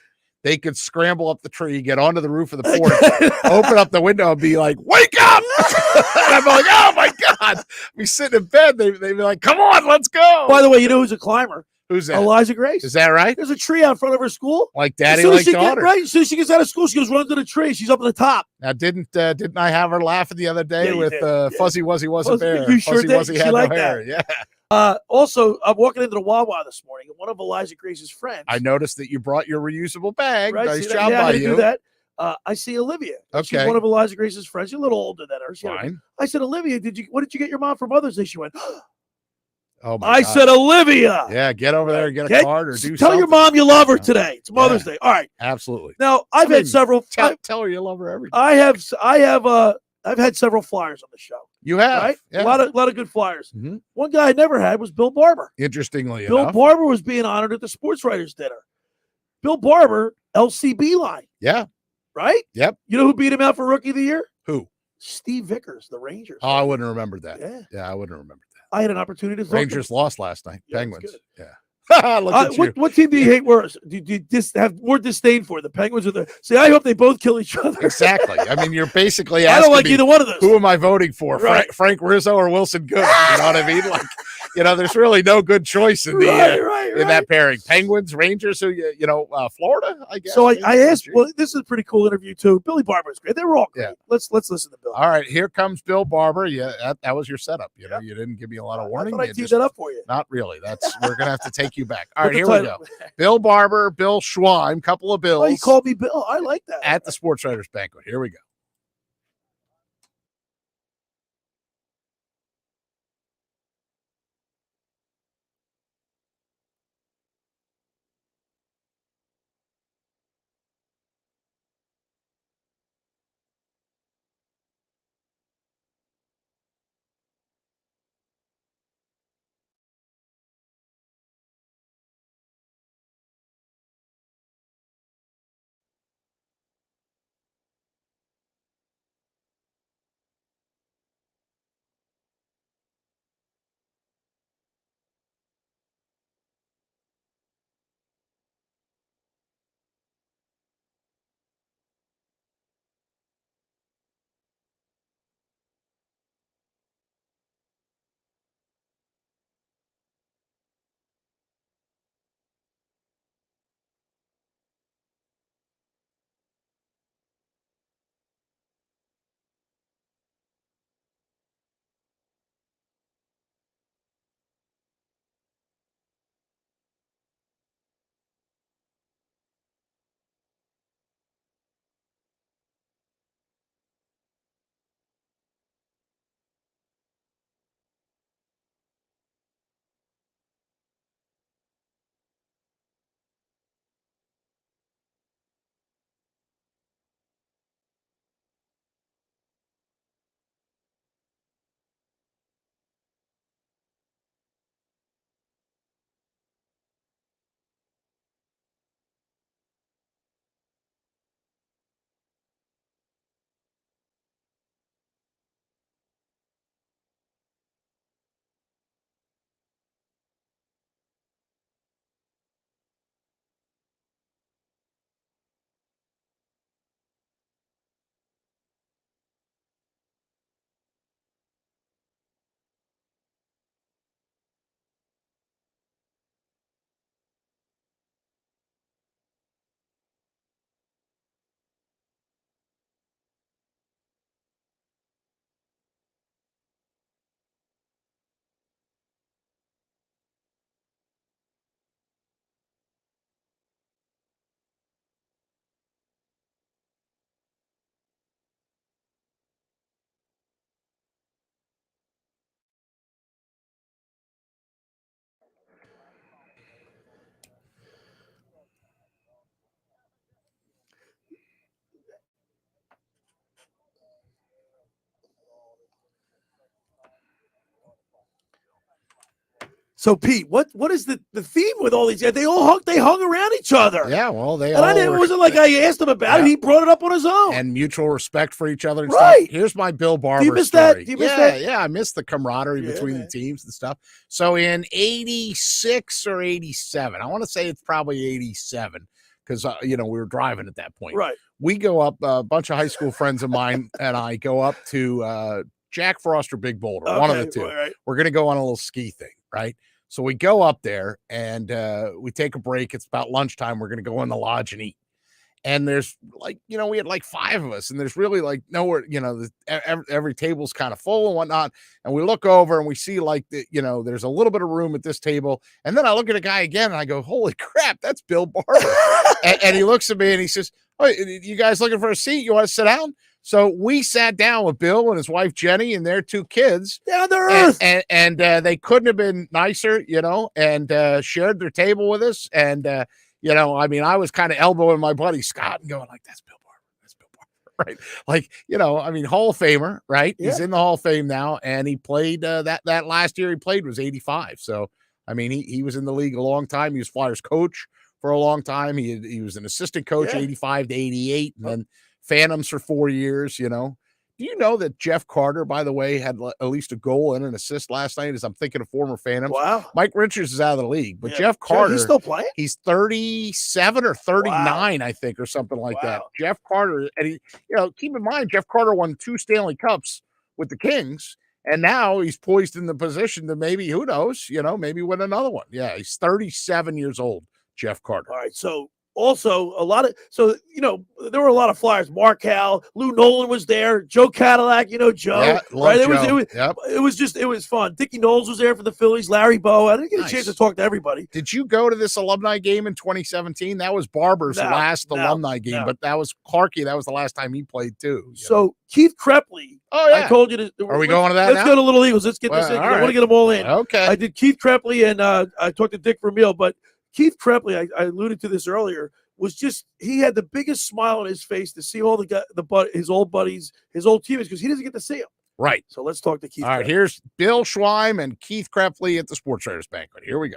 they could scramble up the tree, get onto the roof of the porch, open up the window, and be like, "Wake up!" And I'm like, "Oh my god!" We sit in bed. They'd be like, "Come on, let's go." By the way, you know who's a climber? Who's that? Eliza Grace. Is that right? There's a tree out in front of her school. Like daddy, like daughter. Right. As soon as she gets out of school, she goes run to the tree. She's up at the top. Now, didn't I have her laughing the other day with Fuzzy Wuzzy was a bear? You sure Fuzzy did. Wuzzy She had liked no hair. that. Yeah. Also, I'm walking into the Wawa this morning, and one of Eliza Grace's friends. I noticed that you brought your reusable bag. Right, Nice see job that? by I you. do that. I see Olivia. She's Okay. one of Eliza Grace's friends. She's a little older than her. Fine. I said, Olivia, what did you get your mom for Mother's Day? She went, Oh my I God. said, Olivia. Yeah, get over there and get a card or do Tell something. your mom you love her today. It's Mother's Day. All right. Absolutely. Now, I've had several. Tell her you love her every day. I've had several flyers on the show. You have. Right? Yeah. A lot of good flyers. Mm-hmm. One guy I never had was Bill Barber. Interestingly Bill enough. Barber was being honored at the Sports Writers Dinner. Bill Barber, LCB line. Yeah. Right? Yep. You know who beat him out for Rookie of the Year? Who? Steve Vickers, the Rangers. Oh, I wouldn't have remembered that. Yeah. I wouldn't have remembered that. I had an opportunity to talk Rangers to lost last night. Yeah, Penguins. that's Yeah. Look at you. What team do you hate worse? Do you have more disdain for the Penguins or the? See, I hope they both kill each other. Exactly. I mean, you're basically I asking don't like me, either one of those. Who am I voting for? Right. Frank Rizzo or Wilson Good? You know what I mean? Like, there's really no good choice in the in that pairing. Penguins, Rangers, Florida. I guess. So I asked. Well, this is a pretty cool interview too. Billy Barber is great. They were all great. Yeah. Let's listen to Bill. All right, here comes Bill Barber. Yeah, that was your setup. You didn't give me a lot of warning. I thought I You teed just- that up for you. Not really. We're gonna have to take you back. All Put right, the here we title. go. Bill Barber, Bill Schwein, couple of Bills. Oh, you called me Bill. I like that. At the Sports Writers Banquet. Here we go. So Pete, what is the theme with all these guys? They hung around each other. Yeah, well, It wasn't like I asked him about it. He brought it up on his own. And mutual respect for each other and Right. stuff. Here's my Bill Barber Do you miss story. that? Do you miss that? Yeah, I miss the camaraderie between the teams and stuff. So in 86 or 87, I want to say it's probably 87 because, we were driving at that point. Right. We go up, a bunch of high school friends of mine and I go up to Jack Frost or Big Boulder, one of the two. Right. We're going to go on a little ski thing, right? So we go up there and we take a break. It's about lunchtime. We're going to go in the lodge and eat. And there's we had like 5 of us and there's really like nowhere, every table's kind of full and whatnot. And we look over and we see there's a little bit of room at this table. And then I look at a guy again and I go, holy crap, that's Bill Barber. and he looks at me and he says, oh, you guys looking for a seat? You want to sit down? So we sat down with Bill and his wife, Jenny, and their 2 kids. Down to earth. And they couldn't have been nicer, and shared their table with us. And, I was kind of elbowing my buddy Scott and going like, that's Bill Barber. That's Bill Barber, right? Hall of Famer, right? Yeah. He's in the Hall of Fame now. And he played that last year he played was 85. So, he was in the league a long time. He was Flyers coach for a long time. He was an assistant coach, 85 to 88. And then Phantoms for 4 years, Do you know that Jeff Carter, by the way, had at least a goal and an assist last night as I'm thinking of former Phantoms? Wow. Mike Richards is out of the league, but Jeff Carter. He's still playing? He's 37 or 39, I think, or something like that. Jeff Carter, and he, keep in mind, Jeff Carter won 2 Stanley Cups with the Kings, and now he's poised in the position to maybe, who knows, maybe win another one. Yeah, he's 37 years old, Jeff Carter. All right, so also there were a lot of Flyers. Mark Howell, Lou Nolan was there, Joe Cadillac, Joe. Yeah, right? Joe. It was fun. Dickie Knowles was there for the Phillies, Larry Bowe. I didn't get a chance to talk to everybody. Did you go to this alumni game in 2017? That was Barber's last alumni game, but that was Clarkie. That was the last time he played too. So Keith Krepley. Oh yeah, I told you to. Are we going to that? Let's go to Little Eagles. Let's get this in. I want to get them all in. Okay. I did Keith Krepley and I talked to Dick Vermeil, but Keith Krepley, I alluded to this earlier, was just he had the biggest smile on his face to see all his old buddies, his old teammates, because he doesn't get to see them. Right. So let's talk to Keith. All right, Krepley. here's Bill Schweim and Keith Krepley at the Sports Writers Banquet. Here we go.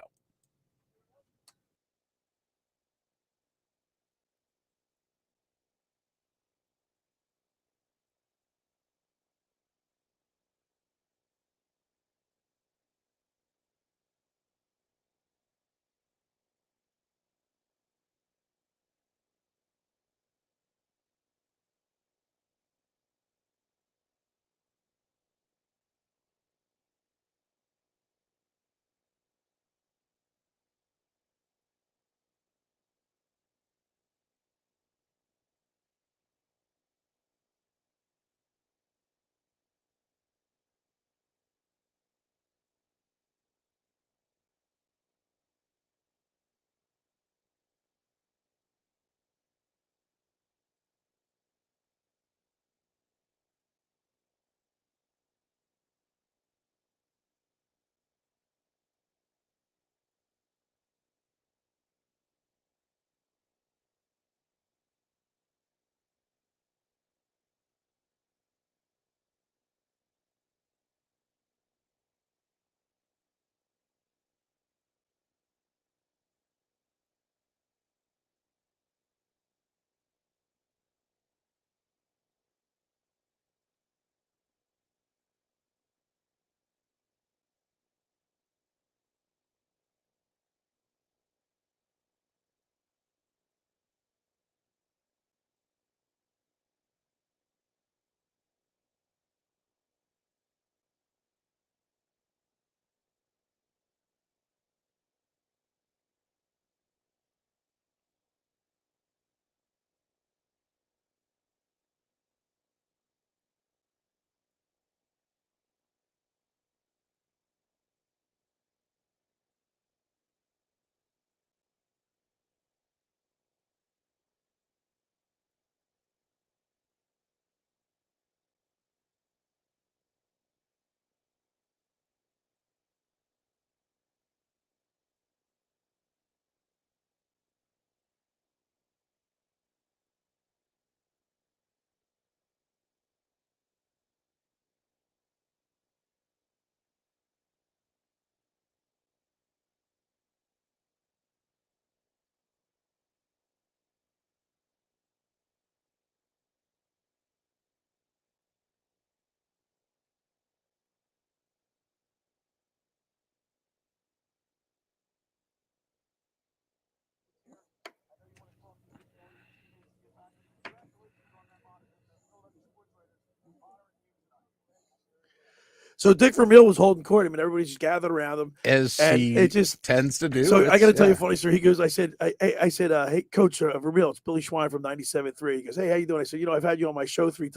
So Dick Vermeil was holding court. I mean, everybody just gathered around him. As and he it just tends to do. So I got to tell you a funny story. He goes, I said, hey, Coach Vermeil, it's Billy Schwein from 97.3. He goes, hey, how you doing? I said, I've had you on my show 3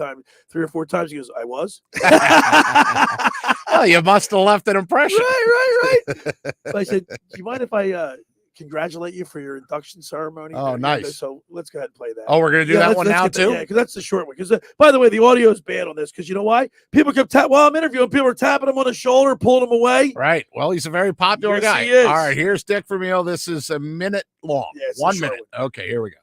or 4 times. He goes, I was? Oh, you must have left an impression. Right. So I said, do you mind if I congratulate you for your induction ceremony? Oh, nice. So let's go ahead and play that. Oh, we're going to do that one now, too? Yeah, because that's the short one. Because, by the way, the audio is bad on this because you know why? People kept while I'm interviewing, people are tapping him on the shoulder, pulling him away. Right. Well, he's a very popular guy. He is. All right, here's Dick Vermeil. This is a minute long. Yeah, it's 1 minute. Okay, here we go.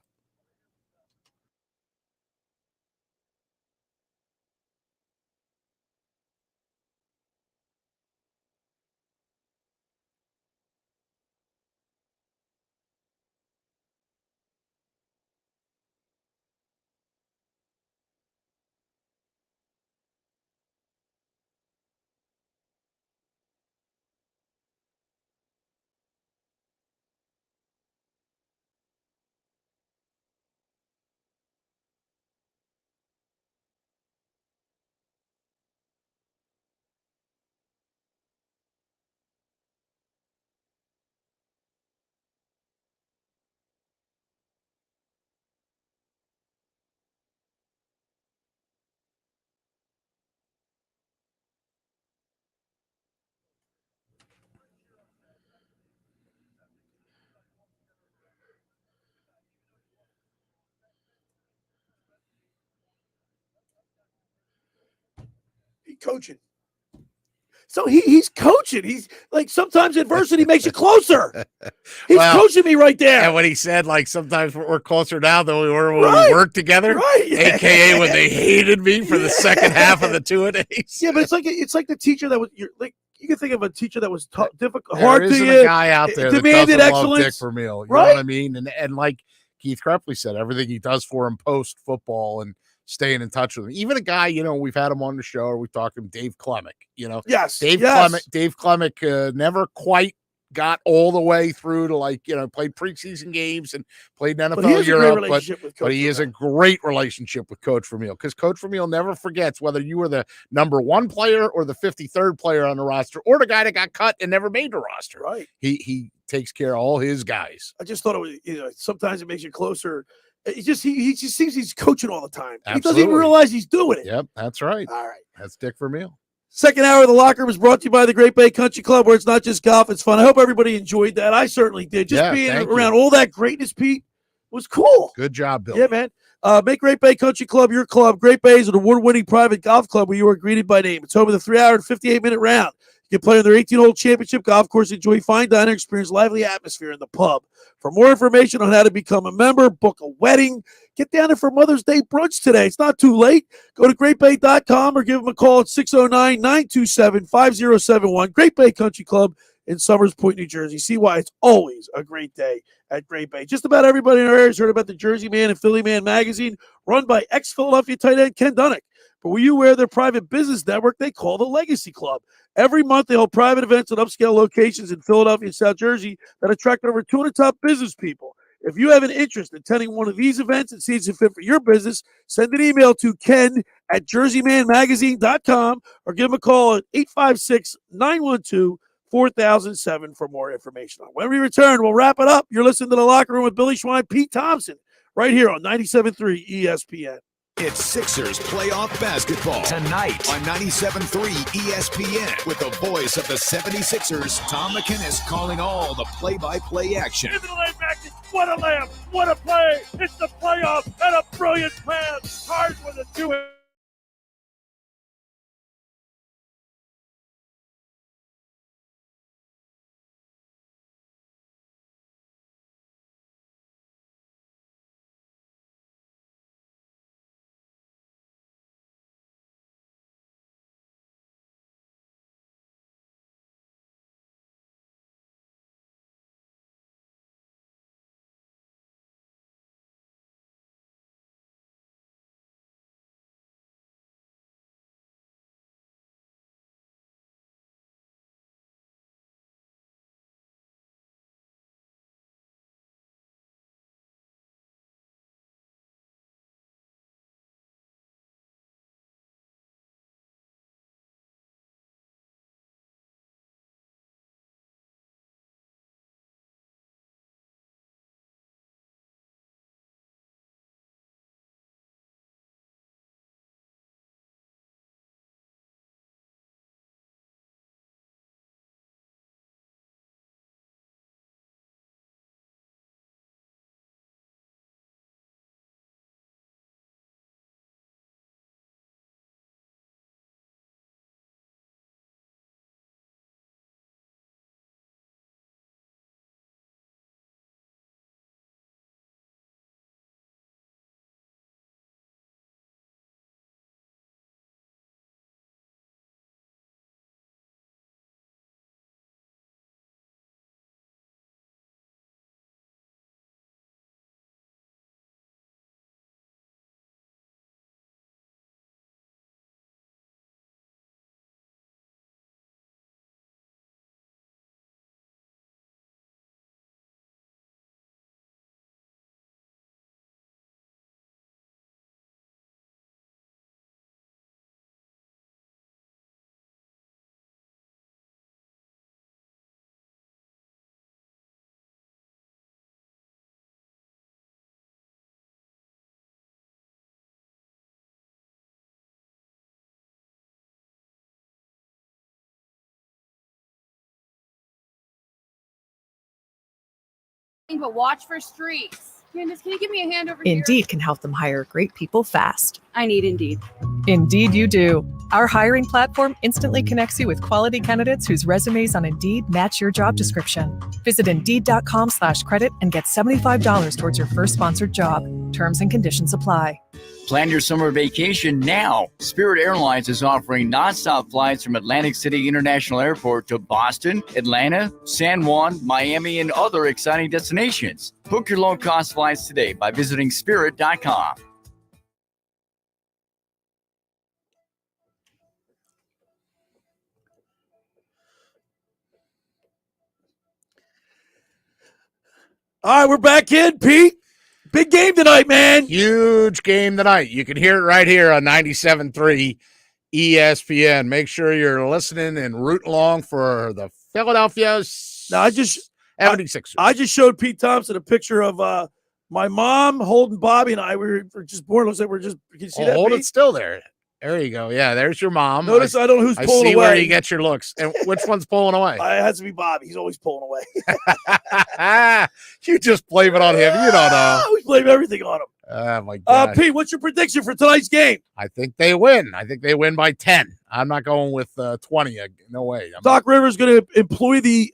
He's coaching. So he's coaching. He's like, sometimes adversity makes you closer. He's coaching me right there. And when he said, like, sometimes we're closer now than we were when we worked together, a.k.a. when they hated me for the second half of the two-a-days. Yeah, but it's like the teacher that was you can think of a teacher that was difficult, There hard to isn't you. a guy out there that demanded doesn't love excellence. Dick Vermeil. You Right? know what I mean? And like Keith Krepley said, everything he does for him post-football and staying in touch with him. Even a guy, we've had him on the show, or we've talked to him, Dave Klemick. Yes. Dave Klemick never quite got all the way through to played preseason games and played in NFL Europe, but he has a great relationship with Coach Vermeil because Coach Vermeil never forgets whether you were the number 1 player or the 53rd player on the roster or the guy that got cut and never made the roster. Right. He takes care of all his guys. I just thought it was, sometimes it makes you closer. He just seems he's coaching all the time. Absolutely. He doesn't even realize he's doing it. Yep, that's right. All right. That's Dick Vermeil. Second hour of the Locker Room is brought to you by the Great Bay Country Club, where it's not just golf, it's fun. I hope everybody enjoyed that. I certainly did. Just being around all that greatness, Pete, was cool. Good job, Bill. Yeah, man. Make Great Bay Country Club your club. Great Bay is an award-winning private golf club where you are greeted by name. It's home of the 3-hour and 58-minute round. You can play on their 18-hole championship golf course, enjoy fine dining, experience lively atmosphere in the pub. For more information on how to become a member, book a wedding, get down there for Mother's Day brunch today. It's not too late. Go to greatbay.com or give them a call at 609-927-5071. Great Bay Country Club in Summers Point, New Jersey. See why it's always a great day at Great Bay. Just about everybody in our area has heard about the Jersey Man and Philly Man magazine, run by ex-Philadelphia tight end Ken Dunnick. But were you aware of their private business network they call the Legacy Club? Every month, they hold private events at upscale locations in Philadelphia and South Jersey that attract over 200 top business people. If you have an interest in attending one of these events and see it's a fit for your business, send an email to ken@jerseymanmagazine.com or give him a call at 856-912-4007 for more information. When we return, we'll wrap it up. You're listening to The Locker Room with Billy Schwein, Pete Thompson, right here on 97.3 ESPN. It's Sixers playoff basketball tonight on 97.3 ESPN with the voice of the 76ers, Tom McInnes, calling all the play-by-play action. Give it a lay back. What a layup. What a play. It's the playoff and a brilliant pass. Hard with a 2-hand. But watch for streaks. Candace, can you give me a hand over here? Indeed can help them hire great people fast. I need Indeed. Indeed you do. Our hiring platform instantly connects you with quality candidates whose resumes on Indeed match your job description. Visit Indeed.com/credit and get $75 towards your first sponsored job. Terms and conditions apply. Plan your summer vacation now. Spirit Airlines is offering nonstop flights from Atlantic City International Airport to Boston, Atlanta, San Juan, Miami, and other exciting destinations. Book your low-cost flights today by visiting spirit.com. All right, we're back in, Pete. Big game tonight, man. Huge game tonight. You can hear it right here on 97.3 ESPN. Make sure you're listening and rooting along for the Philadelphia 76ers. I just showed Pete Thompson a picture of my mom holding Bobby and I. We were just born. Looks like we're just. Can you see that? Hold Pete? it still there. There you go. Yeah, there's your mom. Notice I don't know who's pulling away. I see where you get your looks. And which one's pulling away? It has to be Bobby. He's always pulling away. You just blame it on him. You don't know. We blame everything on him. Oh, my God. Pete, what's your prediction for tonight's game? I think they win. I think they win by 10. I'm not going with 20. No way. Doc Rivers going to employ the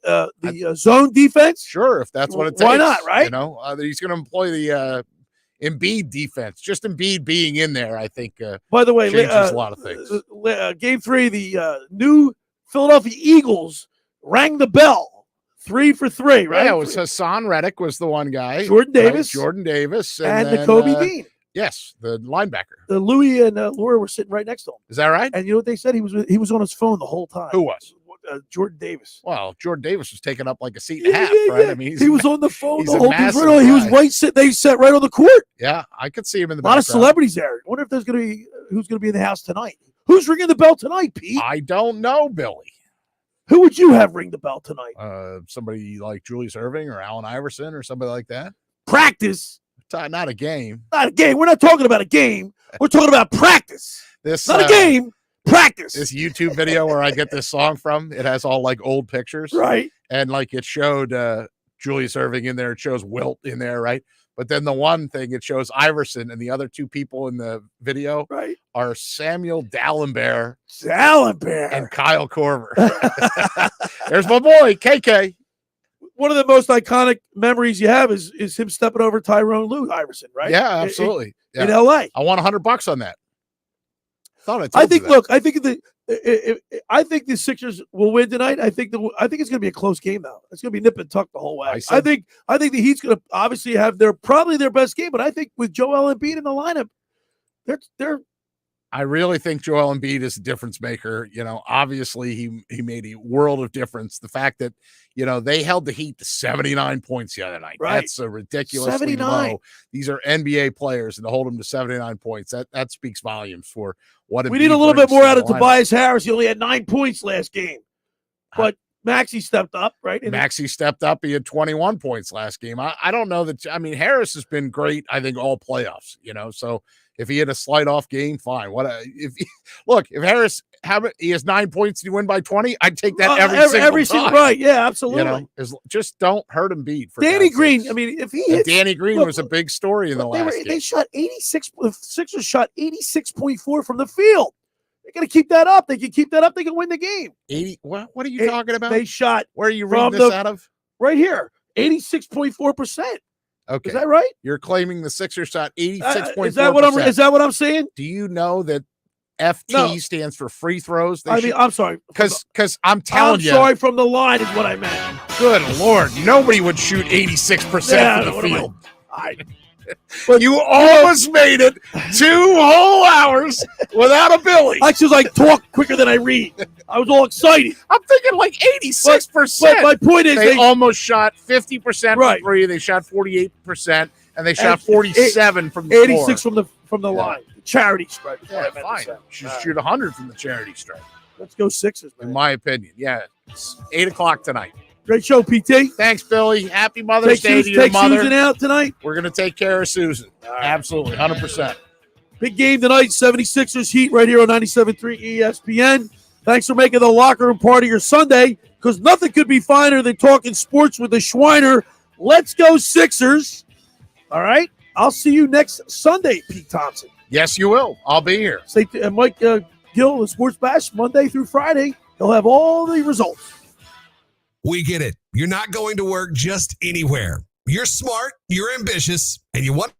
zone defense? Sure, if that's what it takes. Why not, right? You know, he's going to employ the Embiid defense. Just Embiid being in there, I think, by the way, changes a lot of things. Game 3, the new Philadelphia Eagles rang the bell. 3 for 3, right? Yeah, it was Hassan Reddick was the one guy. Jordan Davis. Right? Jordan Davis. And then, Kobe Dean. Yes, the linebacker. The Louis and Laura were sitting right next to him. Is that right? And you know what they said? He was on his phone the whole time. Who was? Jordan Davis. Well, Jordan Davis was taking up like a seat and a half, right? I mean, he was on the phone the a whole massive time. He was guy. They sat right on the court. Yeah, I could see him in the A lot background. of celebrities there. I wonder if there's going to be who's going to be in the house tonight. Who's ringing the bell tonight, Pete? I don't know, Billy. Who would you have ring the bell tonight? Somebody like Julius Erving or Allen Iverson or somebody like that. Practice. Not a game. Not a game. We're not talking about a game. We're talking about practice. This not a game. Practice. This YouTube video where I get this song from, it has all like old pictures. Right. And like it showed Julius Erving in there. It shows Wilt in there, right? But then the one thing, it shows Iverson, and the other two people in the video are Samuel Dallenberg and Kyle Korver. There's my boy, KK. One of the most iconic memories you have is him stepping over Tyrone Lue Iverson, right? Yeah, absolutely. In LA. I won $100 on that. I think the Sixers will win tonight. I think it's going to be a close game though. It's going to be nip and tuck the whole way. I think the Heat's going to obviously have probably their best game, but I think with Joel Embiid in the lineup, they're I really think Joel Embiid is a difference maker. You know, obviously he made a world of difference. The fact that, you know, they held the Heat to 79 points the other night. Right. That's a ridiculously 79. low. These are NBA players, and to hold them to 79 points, that speaks volumes for what we Embiid need a little bit brings more to out the of lineup. Tobias Harris. He only had 9 points last game, but Maxey stepped up, right? Maxey stepped up. He had 21 points last game. I don't know that. I mean, Harris has been great, I think, all playoffs, you know, so if he had a slight off game, fine. If Harris he has 9 points and you win by 20, I'd take that every single time. Right? Yeah, absolutely. You know, just don't hurt Embiid. For Danny God's Green. sakes. I mean, if he hits, Danny Green was a big story in the last game. They shot 86. The Sixers shot 86.4 from the field. They got to keep that up. They can keep that up. They can win the game. 80. What are you talking about? They shot. Where are you reading this out of? Right here, 86.4%. Okay, is that right? You're claiming the Sixers shot 86.4%. Is that what I'm saying? Do you know that FT stands for free throws? I'm sorry. Because I'm telling you. I'm sorry, from the line is what I meant. Good Lord. Nobody would shoot 86% from the field. But you almost made it 2 whole hours without a Billy. I just talk quicker than I read. I was all excited. I'm thinking like 86%. But my point is they almost shot 50% from three. They shot 48%, and they shot 47 from the 86 from the line. Charity stripe. Yeah, fine. Should shoot 100 from the charity stripe. Let's go Sixers, man. In my opinion, yeah. It's 8 o'clock tonight. Great show, PT. Thanks, Billy. Happy Mother's Day to your take mother. Susan out tonight. We're going to take care of Susan. Absolutely, 100%. Big game tonight, 76ers Heat right here on 97.3 ESPN. Thanks for making the locker room part of your Sunday, because nothing could be finer than talking sports with the Schweiner Let's go Sixers. All right. I'll see you next Sunday, Pete Thompson. Yes, you will. I'll be here. Stay Mike Gill, the Sports Bash, Monday through Friday. He'll have all the results. We get it. You're not going to work just anywhere. You're smart, you're ambitious, and you want